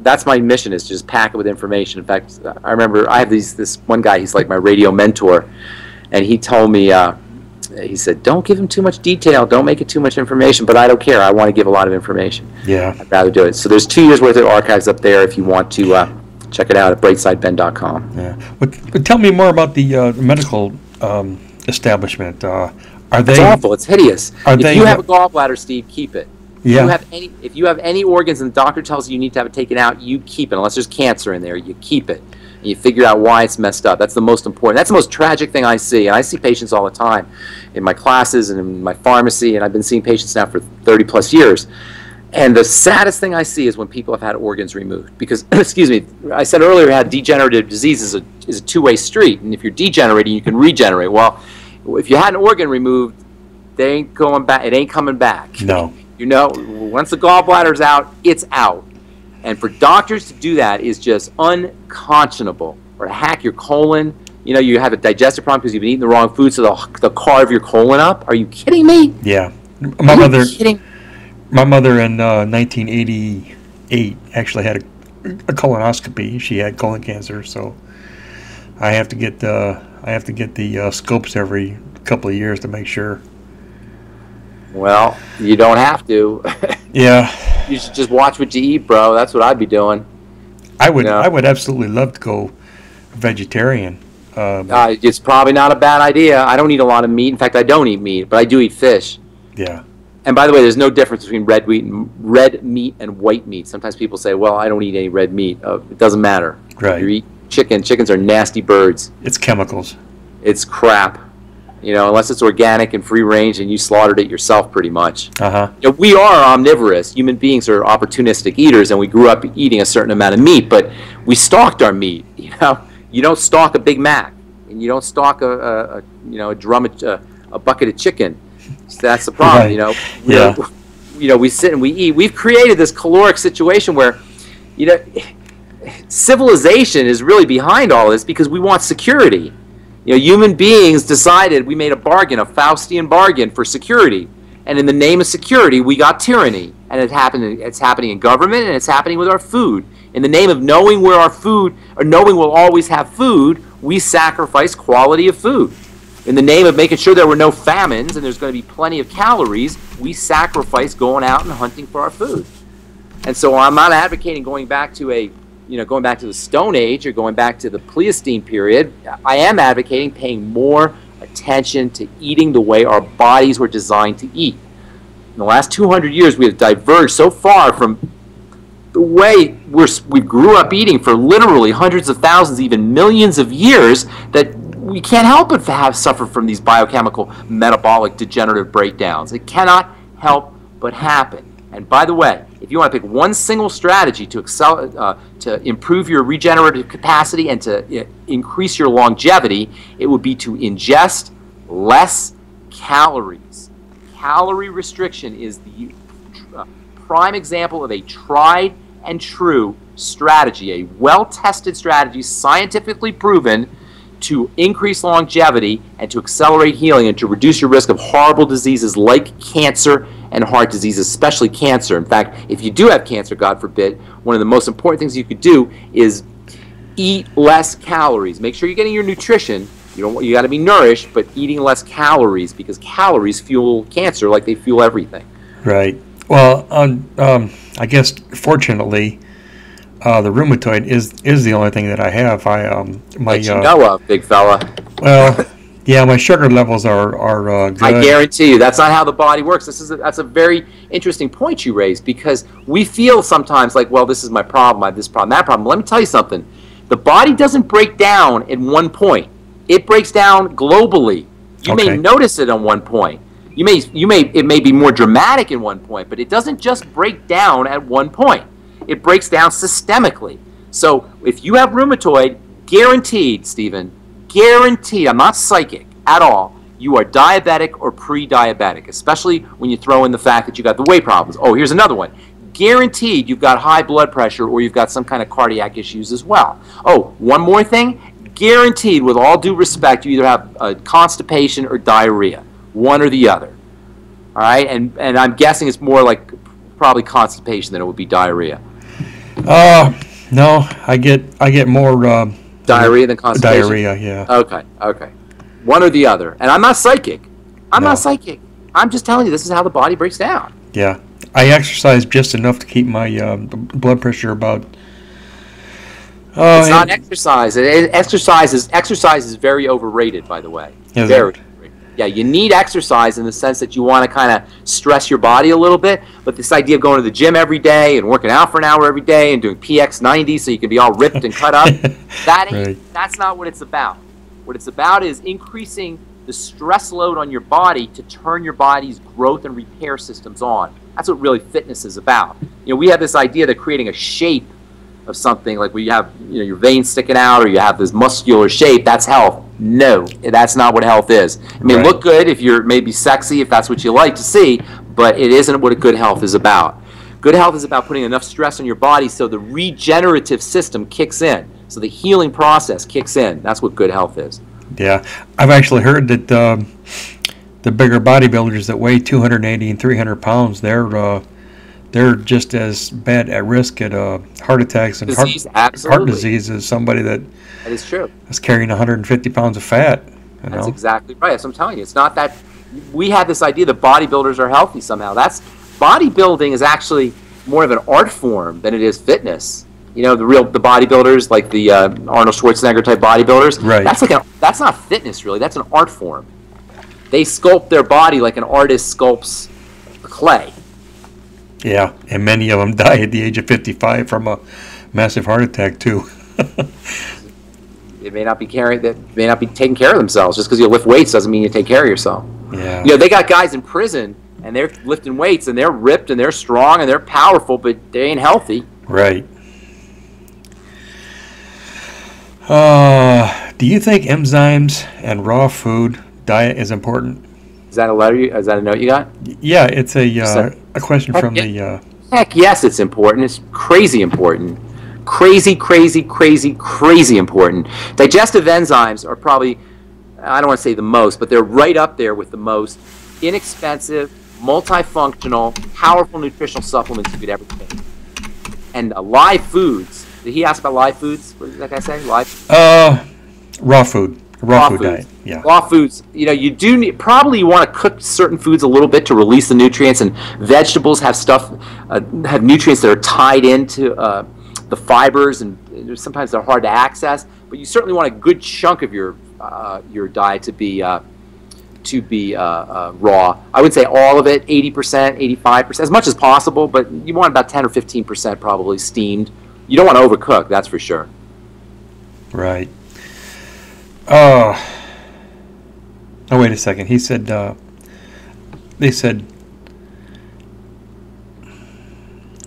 [SPEAKER 2] that's my mission, is to just pack it with information. In fact, I remember I have this one guy, he's like my radio mentor, and he told me, he said, don't give him too much detail, don't make it too much information, but I don't care. I want to give a lot of information.
[SPEAKER 1] Yeah.
[SPEAKER 2] I'd rather do it. So there's 2 years worth of archives up there if you want to check it out at brightsideben.com.
[SPEAKER 1] Yeah. But tell me more about the medical establishment.
[SPEAKER 2] It's awful. It's hideous. If you have a gallbladder, Steve, keep it.
[SPEAKER 1] Yeah.
[SPEAKER 2] If you have any organs and the doctor tells you need to have it taken out, you keep it. Unless there's cancer in there, you keep it. And you figure out why it's messed up. That's the most important. That's the most tragic thing I see. And I see patients all the time in my classes and in my pharmacy, and I've been seeing patients now for 30 plus years. And the saddest thing I see is when people have had organs removed. Because, excuse me, I said earlier how degenerative disease is a two-way street. And if you're degenerating, you can regenerate. Well, if you had an organ removed, they ain't going back. It ain't coming back.
[SPEAKER 1] No.
[SPEAKER 2] You know, once the gallbladder's out, it's out. And for doctors to do that is just unconscionable. Or to hack your colon. You know, you have a digestive problem because you've been eating the wrong food, so they'll carve your colon up. Are you kidding me?
[SPEAKER 1] Yeah.
[SPEAKER 2] My mother
[SPEAKER 1] in 1988 actually had a colonoscopy. She had colon cancer, so I have to get the scopes every couple of years to make sure.
[SPEAKER 2] Well, you don't have to.
[SPEAKER 1] Yeah.
[SPEAKER 2] You should just watch what you eat, bro. That's what I'd be doing.
[SPEAKER 1] I would absolutely love to go vegetarian.
[SPEAKER 2] It's probably not a bad idea. I don't eat a lot of meat. In fact, I don't eat meat, but I do eat fish.
[SPEAKER 1] Yeah.
[SPEAKER 2] And by the way, there's no difference between red meat and white meat. Sometimes people say, well, I don't eat any red meat. It doesn't matter.
[SPEAKER 1] Right.
[SPEAKER 2] You eat chicken. Chickens are nasty birds.
[SPEAKER 1] It's chemicals.
[SPEAKER 2] It's crap. You know, unless it's organic and free range and you slaughtered it yourself pretty much.
[SPEAKER 1] Uh-huh.
[SPEAKER 2] You know, we are omnivorous. Human beings are opportunistic eaters, and we grew up eating a certain amount of meat, but we stalked our meat. You know, you don't stalk a Big Mac. and you don't stock a bucket of chicken. So that's the problem.
[SPEAKER 1] Right.
[SPEAKER 2] We sit and we eat. We've created this caloric situation where, civilization is really behind all this because we want security. Human beings decided, we made a bargain, a Faustian bargain for security. And in the name of security, we got tyranny. And it's happening in government, and it's happening with our food. In the name of knowing where our food, or knowing we'll always have food, we sacrifice quality of food. In the name of making sure there were no famines and there's going to be plenty of calories, we sacrifice going out and hunting for our food. And so I'm not advocating going back to the Stone Age or going back to the Pleistocene period. I am advocating paying more attention to eating the way our bodies were designed to eat. In the last 200 years, we have diverged so far from the way we grew up eating for literally hundreds of thousands, even millions of years, that we can't help but suffer from these biochemical, metabolic, degenerative breakdowns. It cannot help but happen. And by the way, if you want to pick one single strategy to improve your regenerative capacity and to increase your longevity, it would be to ingest less calories. Calorie restriction is the prime example of a tried and true strategy, a well-tested strategy, scientifically proven to increase longevity and to accelerate healing and to reduce your risk of horrible diseases like cancer and heart disease, especially cancer. In fact, if you do have cancer, God forbid, one of the most important things you could do is eat less calories. Make sure you're getting your nutrition. You got to be nourished, but eating less calories, because calories fuel cancer like they fuel everything.
[SPEAKER 1] Right. Well, I guess fortunately, the rheumatoid is the only thing that I have.
[SPEAKER 2] That you know of, big fella.
[SPEAKER 1] Well, yeah, my sugar levels are good.
[SPEAKER 2] I guarantee you, that's not how the body works. That's a very interesting point you raised, because we feel sometimes like, well, this is my problem, I have this problem, that problem. Let me tell you something. The body doesn't break down in one point. It breaks down globally. You may notice it on one point. It may be more dramatic in one point, but it doesn't just break down at one point. It breaks down systemically. So if you have rheumatoid, guaranteed, Stephen, guaranteed, I'm not psychic at all, you are diabetic or pre-diabetic, especially when you throw in the fact that you got the weight problems. Oh, here's another one. Guaranteed you've got high blood pressure or you've got some kind of cardiac issues as well. Oh, one more thing. Guaranteed, with all due respect, you either have constipation or diarrhea, one or the other. All right, and I'm guessing it's more like probably constipation than it would be diarrhea.
[SPEAKER 1] No, I get more
[SPEAKER 2] diarrhea than constipation.
[SPEAKER 1] Diarrhea, yeah.
[SPEAKER 2] Okay, one or the other. And I'm not psychic. I'm not psychic. I'm just telling you, this is how the body breaks down.
[SPEAKER 1] Yeah, I exercise just enough to keep my blood pressure about.
[SPEAKER 2] It's not exercise. Exercise is very overrated, by the way.
[SPEAKER 1] Is
[SPEAKER 2] very
[SPEAKER 1] it?
[SPEAKER 2] overrated. Yeah, you need exercise in the sense that you want to kind of stress your body a little bit. But this idea of going to the gym every day and working out for an hour every day and doing PX90 so you can be all ripped and cut up, that's not what it's about. What it's about is increasing the stress load on your body to turn your body's growth and repair systems on. That's what really fitness is about. We have this idea that creating a shape of something, like where you have your veins sticking out or you have this muscular shape, that's health. No, that's not what health is. It may look good if you're maybe sexy, if that's what you like to see, but it isn't what a good health is about. Good health is about putting enough stress on your body so the regenerative system kicks in, so the healing process kicks in. That's what good health is.
[SPEAKER 1] Yeah, I've actually heard that the bigger bodybuilders that weigh 280 and 300 pounds, they're just as bad at risk at heart attacks and heart disease as somebody that
[SPEAKER 2] is true.
[SPEAKER 1] is carrying 150 pounds of fat.
[SPEAKER 2] That's exactly right. That's what I'm telling you. It's not that we have this idea that bodybuilders are healthy somehow. Bodybuilding is actually more of an art form than it is fitness. The bodybuilders, like the Arnold Schwarzenegger type bodybuilders.
[SPEAKER 1] Right.
[SPEAKER 2] That's not fitness really. That's an art form. They sculpt their body like an artist sculpts clay.
[SPEAKER 1] Yeah, and many of them die at the age of 55 from a massive heart attack too.
[SPEAKER 2] They may not be taking care of themselves. Just because you lift weights doesn't mean you take care of yourself.
[SPEAKER 1] Yeah.
[SPEAKER 2] They got guys in prison and they're lifting weights and they're ripped and they're strong and they're powerful, but they ain't healthy.
[SPEAKER 1] Right. Do you think enzymes and raw food diet is important?
[SPEAKER 2] Is that a letter? Is that a note you got?
[SPEAKER 1] Yeah, it's a question from the.
[SPEAKER 2] Heck yes, it's important. It's crazy important. Crazy, crazy, crazy, crazy important. Digestive enzymes are probably, I don't want to say the most, but they're right up there with the most inexpensive, multifunctional, powerful nutritional supplements you could ever take. And live foods. Did he ask about live foods? What did that guy say? Live?
[SPEAKER 1] Raw food. Raw food diet. Yeah.
[SPEAKER 2] Raw foods. You know, you do need, probably you want to cook certain foods a little bit to release the nutrients, and vegetables have stuff, have nutrients that are tied into the fibers, and sometimes they're hard to access. But you certainly want a good chunk of your diet to be raw. I would say all of it, 80%, 85%, as much as possible, but you want about 10 or 15% probably steamed. You don't want to overcook, that's for sure.
[SPEAKER 1] Right. Oh, wait a second. He said, they said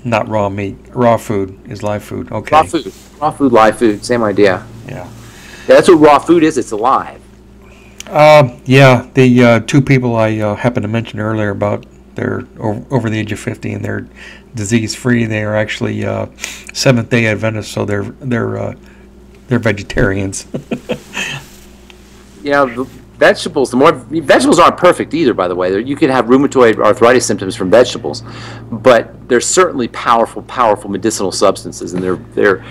[SPEAKER 1] not raw meat. Raw food is live food. Okay.
[SPEAKER 2] Raw food, live food, same idea.
[SPEAKER 1] Yeah.
[SPEAKER 2] That's what raw food is, it's alive.
[SPEAKER 1] Yeah, the two people I happened to mention earlier about they're over the age of 50 and they're disease-free. They are actually Seventh-day Adventists, so they're vegetarians.
[SPEAKER 2] You know, the vegetables aren't perfect either, by the way. You can have rheumatoid arthritis symptoms from vegetables, but they're certainly powerful medicinal substances, and they're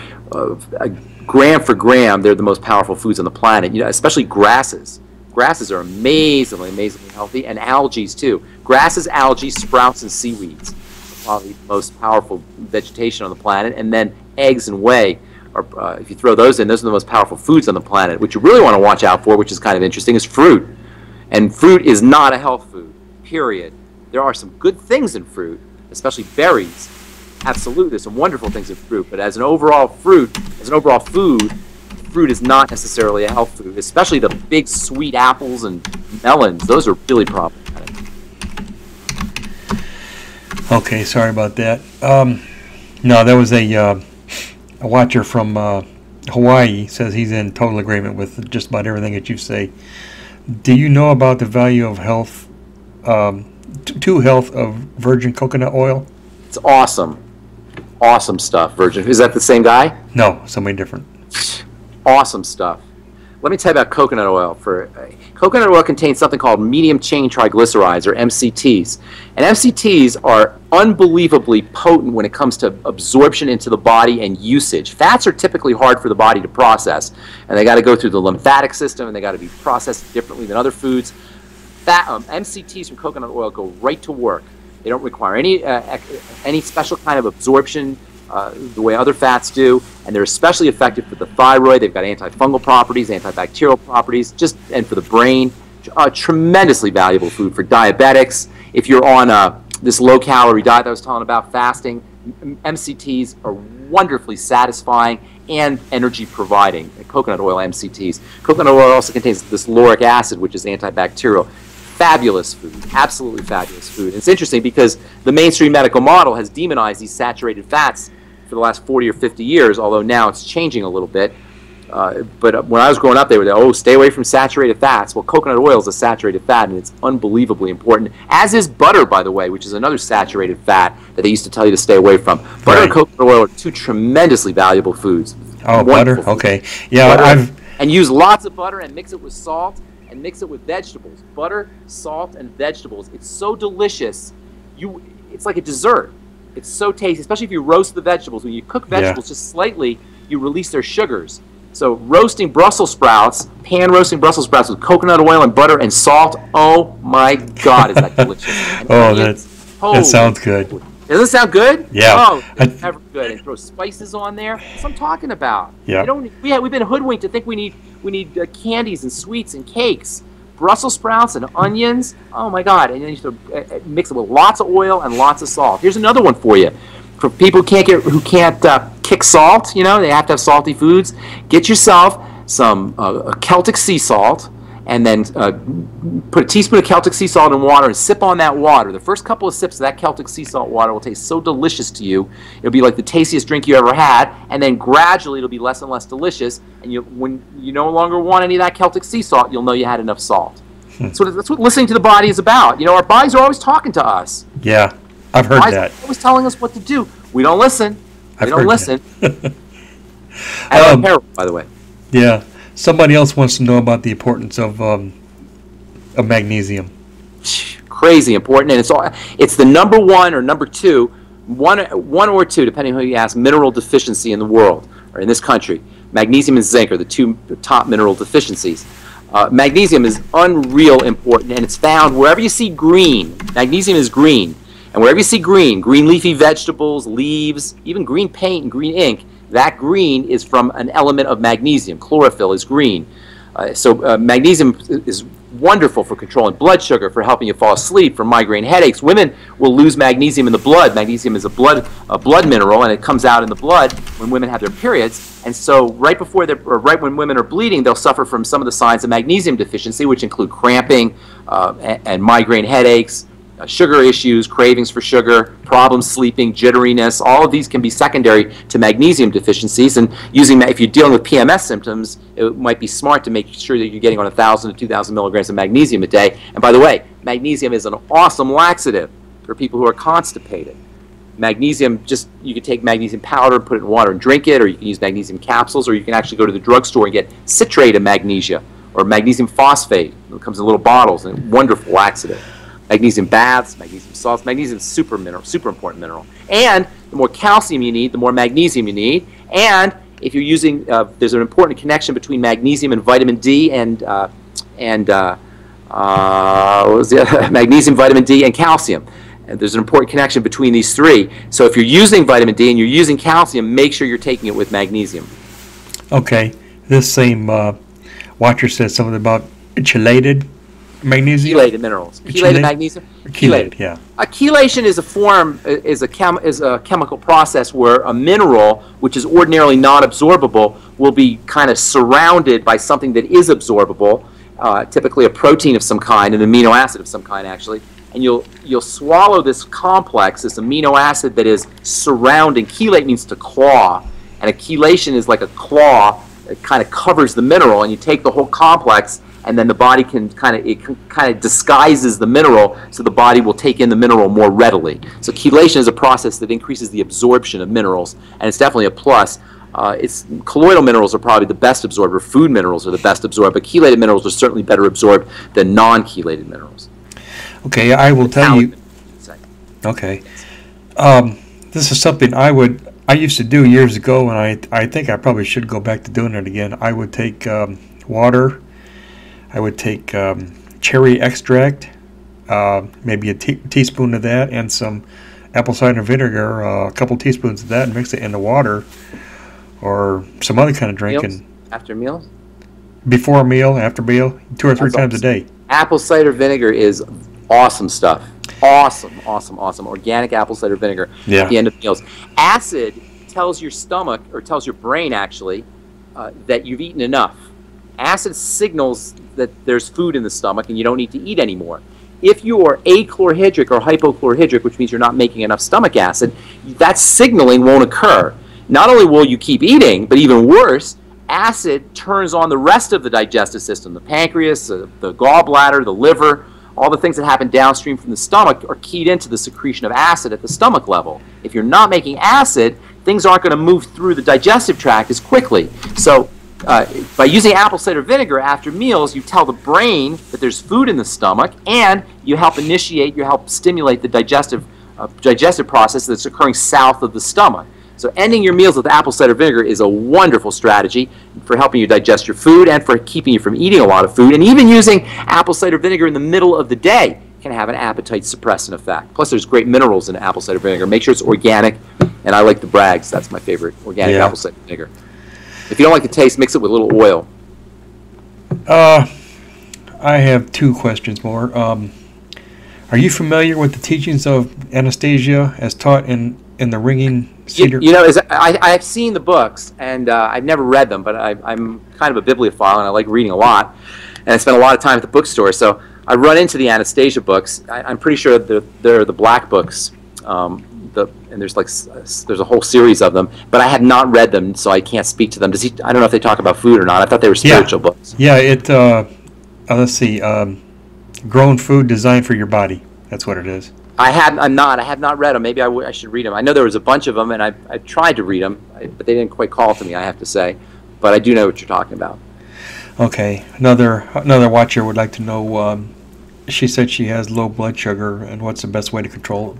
[SPEAKER 2] gram for gram, they're the most powerful foods on the planet. You know, especially grasses. Grasses are amazingly healthy, and algae too. Grasses, algae, sprouts, and seaweeds are probably the most powerful vegetation on the planet. And then eggs and whey, if you throw those in, those are the most powerful foods on the planet. What you really want to watch out for, which is kind of interesting, is fruit. And fruit is not a health food, period. There are some good things in fruit, especially berries. Absolutely, there's some wonderful things in fruit, but as an overall food, fruit is not necessarily a health food, especially the big sweet apples and melons. Those are really problematic.
[SPEAKER 1] Okay, sorry about that. No, that was a watcher from Hawaii. Says he's in total agreement with just about everything that you say. Do you know about the value of health, to health of virgin coconut oil?
[SPEAKER 2] It's awesome. Awesome stuff, virgin. Is that the same guy?
[SPEAKER 1] No, somebody different.
[SPEAKER 2] Awesome stuff. Let me tell you about coconut oil. Coconut oil contains something called medium chain triglycerides, or MCTs. And MCTs are unbelievably potent when it comes to absorption into the body and usage. Fats are typically hard for the body to process, and they got to go through the lymphatic system, and they got to be processed differently than other foods. MCTs from coconut oil go right to work. They don't require any special kind of absorption the way other fats do, and they're especially effective for the thyroid. They've got antifungal properties, antibacterial properties, and for the brain. Tremendously valuable food for diabetics. If you're on this low-calorie diet that I was telling about, fasting, MCTs are wonderfully satisfying and energy-providing. Coconut oil MCTs. Coconut oil also contains this lauric acid, which is antibacterial. Fabulous food, absolutely fabulous food. And it's interesting because the mainstream medical model has demonized these saturated fats for the last 40 or 50 years, although now it's changing a little bit. But when I was growing up, they were like, oh, stay away from saturated fats. Well, coconut oil is a saturated fat, and it's unbelievably important, as is butter, by the way, which is another saturated fat that they used to tell you to stay away from. Butter and coconut oil are two tremendously valuable foods.
[SPEAKER 1] Oh, butter?
[SPEAKER 2] Foods.
[SPEAKER 1] Okay. Yeah,
[SPEAKER 2] And use lots of butter and mix it with salt. And mix it with vegetables. Butter, salt, and vegetables. It's so delicious. It's like a dessert. It's so tasty, especially if you roast the vegetables. When you cook vegetables just slightly, you release their sugars. So roasting Brussels sprouts, pan roasting Brussels sprouts with coconut oil and butter and salt. Oh my God, is that delicious?
[SPEAKER 1] That sounds good.
[SPEAKER 2] Doesn't it sound good?
[SPEAKER 1] Yeah.
[SPEAKER 2] Oh, it's never good. And throw spices on there. That's what I'm talking about.
[SPEAKER 1] Yeah.
[SPEAKER 2] We've been hoodwinked to think we need candies and sweets and cakes. Brussels sprouts and onions. Oh my God! And then you mix it with lots of oil and lots of salt. Here's another one for you. For people who can't kick salt, they have to have salty foods. Get yourself some Celtic sea salt and then put a teaspoon of Celtic sea salt in water and sip on that water. The first couple of sips of that Celtic sea salt water will taste so delicious to you. It'll be like the tastiest drink you ever had, and then gradually it'll be less and less delicious, and when you no longer want any of that Celtic sea salt, you'll know you had enough salt. So that's what listening to the body is about. Our bodies are always talking to us.
[SPEAKER 1] Yeah, I've heard that.
[SPEAKER 2] Are always telling us what to do. We don't listen. We don't listen. And heroin, by the way.
[SPEAKER 1] Yeah. Somebody else wants to know about the importance of magnesium.
[SPEAKER 2] Crazy important, and it's the number one or number two, one or two, depending on who you ask, mineral deficiency in the world or in this country. Magnesium and zinc are the two top mineral deficiencies. Magnesium is unreal important, and it's found wherever you see green. Magnesium is green, and wherever you see green leafy vegetables, leaves, even green paint and green ink, that green is from an element of magnesium. Chlorophyll is green. So magnesium is wonderful for controlling blood sugar, for helping you fall asleep, for migraine headaches. Women will lose magnesium in the blood. Magnesium is a blood mineral, and it comes out in the blood when women have their periods. And so right when women are bleeding, they'll suffer from some of the signs of magnesium deficiency, which include cramping and migraine headaches, sugar issues, cravings for sugar, problems sleeping, jitteriness. All of these can be secondary to magnesium deficiencies. And if you're dealing with PMS symptoms, it might be smart to make sure that you're getting on 1,000 to 2,000 milligrams of magnesium a day. And by the way, magnesium is an awesome laxative for people who are constipated. Magnesium, you can take magnesium powder, put it in water and drink it, or you can use magnesium capsules, or you can actually go to the drugstore and get citrate of magnesia or magnesium phosphate. It comes in little bottles, and a wonderful laxative. Magnesium baths, magnesium salts. Magnesium is super important mineral. And the more calcium you need, the more magnesium you need. And if you're using, there's an important connection between magnesium and vitamin D magnesium, vitamin D, and calcium. And there's an important connection between these three. So if you're using vitamin D and you're using calcium, make sure you're taking it with magnesium.
[SPEAKER 1] Okay. This same watcher says something about chelated magnesium?
[SPEAKER 2] Chelated minerals. Chelated magnesium?
[SPEAKER 1] Chelated, yeah.
[SPEAKER 2] Chelation is a chemical process where a mineral, which is ordinarily not absorbable, will be kind of surrounded by something that is absorbable, typically a protein of some kind, an amino acid of some kind, actually. And you'll swallow this complex, this amino acid that is surrounding. Chelate means to claw, and a chelation is like a claw. It kind of covers the mineral, and you take the whole complex, and then the body kind of disguises the mineral, so the body will take in the mineral more readily. So chelation is a process that increases the absorption of minerals, and it's definitely a plus. Colloidal minerals are probably the best absorbed, or food minerals are the best absorbed, but chelated minerals are certainly better absorbed than non-chelated minerals.
[SPEAKER 1] Okay, I will tell you. Okay, this is something I used to do years ago, and I think I probably should go back to doing it again. I would take water. I would take cherry extract, maybe a teaspoon of that, and some apple cider vinegar, a couple teaspoons of that, and mix it in the water, or some other kind of drink.
[SPEAKER 2] Meals? After meals?
[SPEAKER 1] Before a meal, after a meal, 2 or 3 times a day.
[SPEAKER 2] Apple cider vinegar is awesome stuff. Awesome. Organic apple cider vinegar at the end of meals. Acid tells your stomach, or tells your brain actually, that you've eaten enough. Acid signals that there's food in the stomach and you don't need to eat anymore. If you are achlorhydric or hypochlorhydric, which means you're not making enough stomach acid, that signaling won't occur. Not only will you keep eating, but even worse, acid turns on the rest of the digestive system, the pancreas, the gallbladder, the liver. All the things that happen downstream from the stomach are keyed into the secretion of acid at the stomach level. If you're not making acid, things aren't going to move through the digestive tract as quickly. So by using apple cider vinegar after meals, you tell the brain that there's food in the stomach, and you help stimulate the digestive process that's occurring south of the stomach. So ending your meals with apple cider vinegar is a wonderful strategy for helping you digest your food and for keeping you from eating a lot of food. And even using apple cider vinegar in the middle of the day can have an appetite suppressant effect. Plus, there's great minerals in apple cider vinegar. Make sure it's organic, and I like the Bragg's. That's my favorite, organic apple cider vinegar. If you don't like the taste, mix it with a little oil.
[SPEAKER 1] I have 2 questions more. Are you familiar with the teachings of Anastasia as taught in the Ringing Cedar?
[SPEAKER 2] I've seen the books, and I've never read them, but I'm kind of a bibliophile, and I like reading a lot. and I spent a lot of time at the bookstore. So I run into the Anastasia books. I'm pretty sure they're the black books. And there's a whole series of them, but I have not read them, so I can't speak to them. I don't know if they talk about food or not. I thought they were spiritual books.
[SPEAKER 1] Yeah, let's see, grown food designed for your body. That's what it is.
[SPEAKER 2] I have not read them. Maybe I should read them. I know there was a bunch of them, and I tried to read them, but they didn't quite call to me, I have to say. But I do know what you're talking about.
[SPEAKER 1] Okay, another watcher would like to know. She said she has low blood sugar, and what's the best way to control it?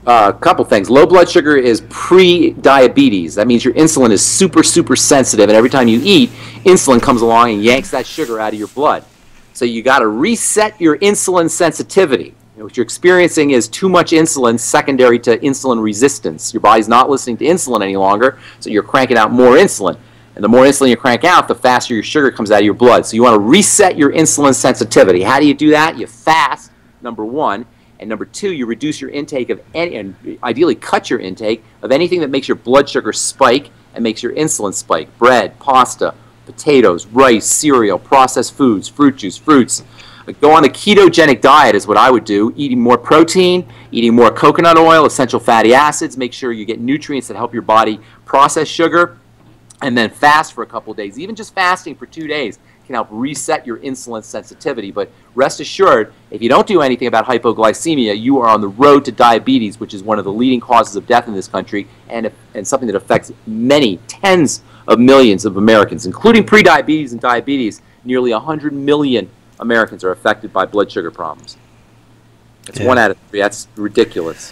[SPEAKER 2] A couple things. Low blood sugar is pre-diabetes. That means your insulin is super, super sensitive, and every time you eat, insulin comes along and yanks that sugar out of your blood. So you got to reset your insulin sensitivity. What you're experiencing is too much insulin secondary to insulin resistance. Your body's not listening to insulin any longer, so you're cranking out more insulin. And the more insulin you crank out, the faster your sugar comes out of your blood. So you want to reset your insulin sensitivity. How do you do that? You fast, number one. And number two, you reduce your intake of any, and ideally cut your intake of anything that makes your blood sugar spike and makes your insulin spike. Bread, pasta, potatoes, rice, cereal, processed foods, fruit juice, fruits. Go on a ketogenic diet is what I would do. Eating more protein, eating more coconut oil, essential fatty acids. Make sure you get nutrients that help your body process sugar. And then fast for a couple of days. Even just fasting for 2 days can help reset your insulin sensitivity. But rest assured, if you don't do anything about hypoglycemia, you are on the road to diabetes, which is one of the leading causes of death in this country, and something that affects many, tens of millions of Americans, including prediabetes and diabetes. Nearly 100 million Americans are affected by blood sugar problems. That's 1 out of 3. That's ridiculous.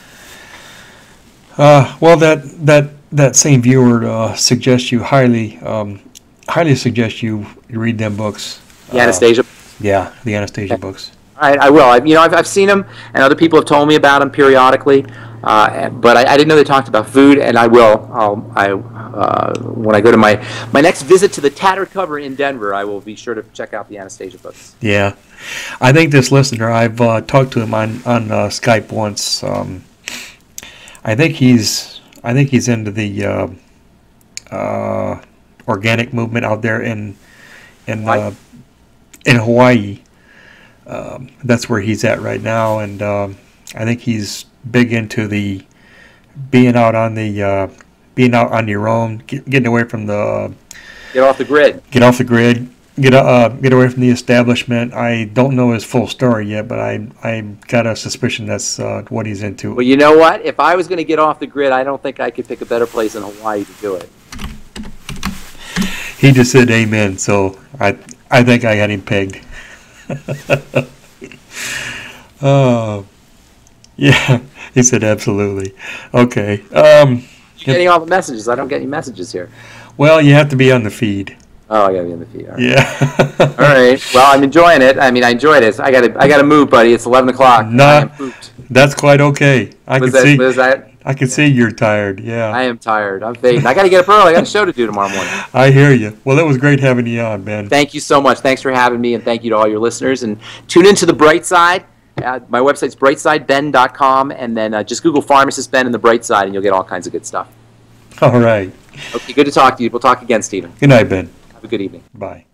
[SPEAKER 1] Well, that same viewer suggests you highly suggest you read them books.
[SPEAKER 2] The Anastasia?
[SPEAKER 1] Yeah, the Anastasia books.
[SPEAKER 2] All right, I will. I've seen them, and other people have told me about them periodically, but I didn't know they talked about food, and I will. When I go to my next visit to the Tattered Cover in Denver, I will be sure to check out the Anastasia books.
[SPEAKER 1] Yeah. I think this listener, I've talked to him on Skype once. I think he's into the organic movement out there in Hawaii. That's where he's at right now, and I think he's big into the being out on your own, getting away from the
[SPEAKER 2] get off the grid.
[SPEAKER 1] Get off the grid. Get away from the establishment. I don't know his full story yet, but I got a suspicion that's what he's into.
[SPEAKER 2] Well, you know what? If I was going to get off the grid, I don't think I could pick a better place in Hawaii to do it.
[SPEAKER 1] He just said amen, so I think I got him pegged. Oh, yeah, he said absolutely. Okay.
[SPEAKER 2] You're getting all the messages. I don't get any messages here.
[SPEAKER 1] Well, you have to be on the feed.
[SPEAKER 2] Oh, I gotta be on the feed. All right.
[SPEAKER 1] Yeah.
[SPEAKER 2] All right. Well, I'm enjoying it. I enjoyed it. I gotta move, buddy. It's 11 o'clock.
[SPEAKER 1] That's quite okay. I can see you're tired. Yeah.
[SPEAKER 2] I am tired. I'm fading. I gotta get up early. I got a show to do tomorrow morning.
[SPEAKER 1] I hear you. Well, it was great having you on, Ben.
[SPEAKER 2] Thank you so much. Thanks for having me, and thank you to all your listeners. And tune into The Bright Side. My website's brightsideben.com, and then just Google Pharmacist Ben and The Bright Side, and you'll get all kinds of good stuff.
[SPEAKER 1] All right.
[SPEAKER 2] Okay, good to talk to you. We'll talk again, Stephen.
[SPEAKER 1] Good night, Ben.
[SPEAKER 2] Have a good evening.
[SPEAKER 1] Bye.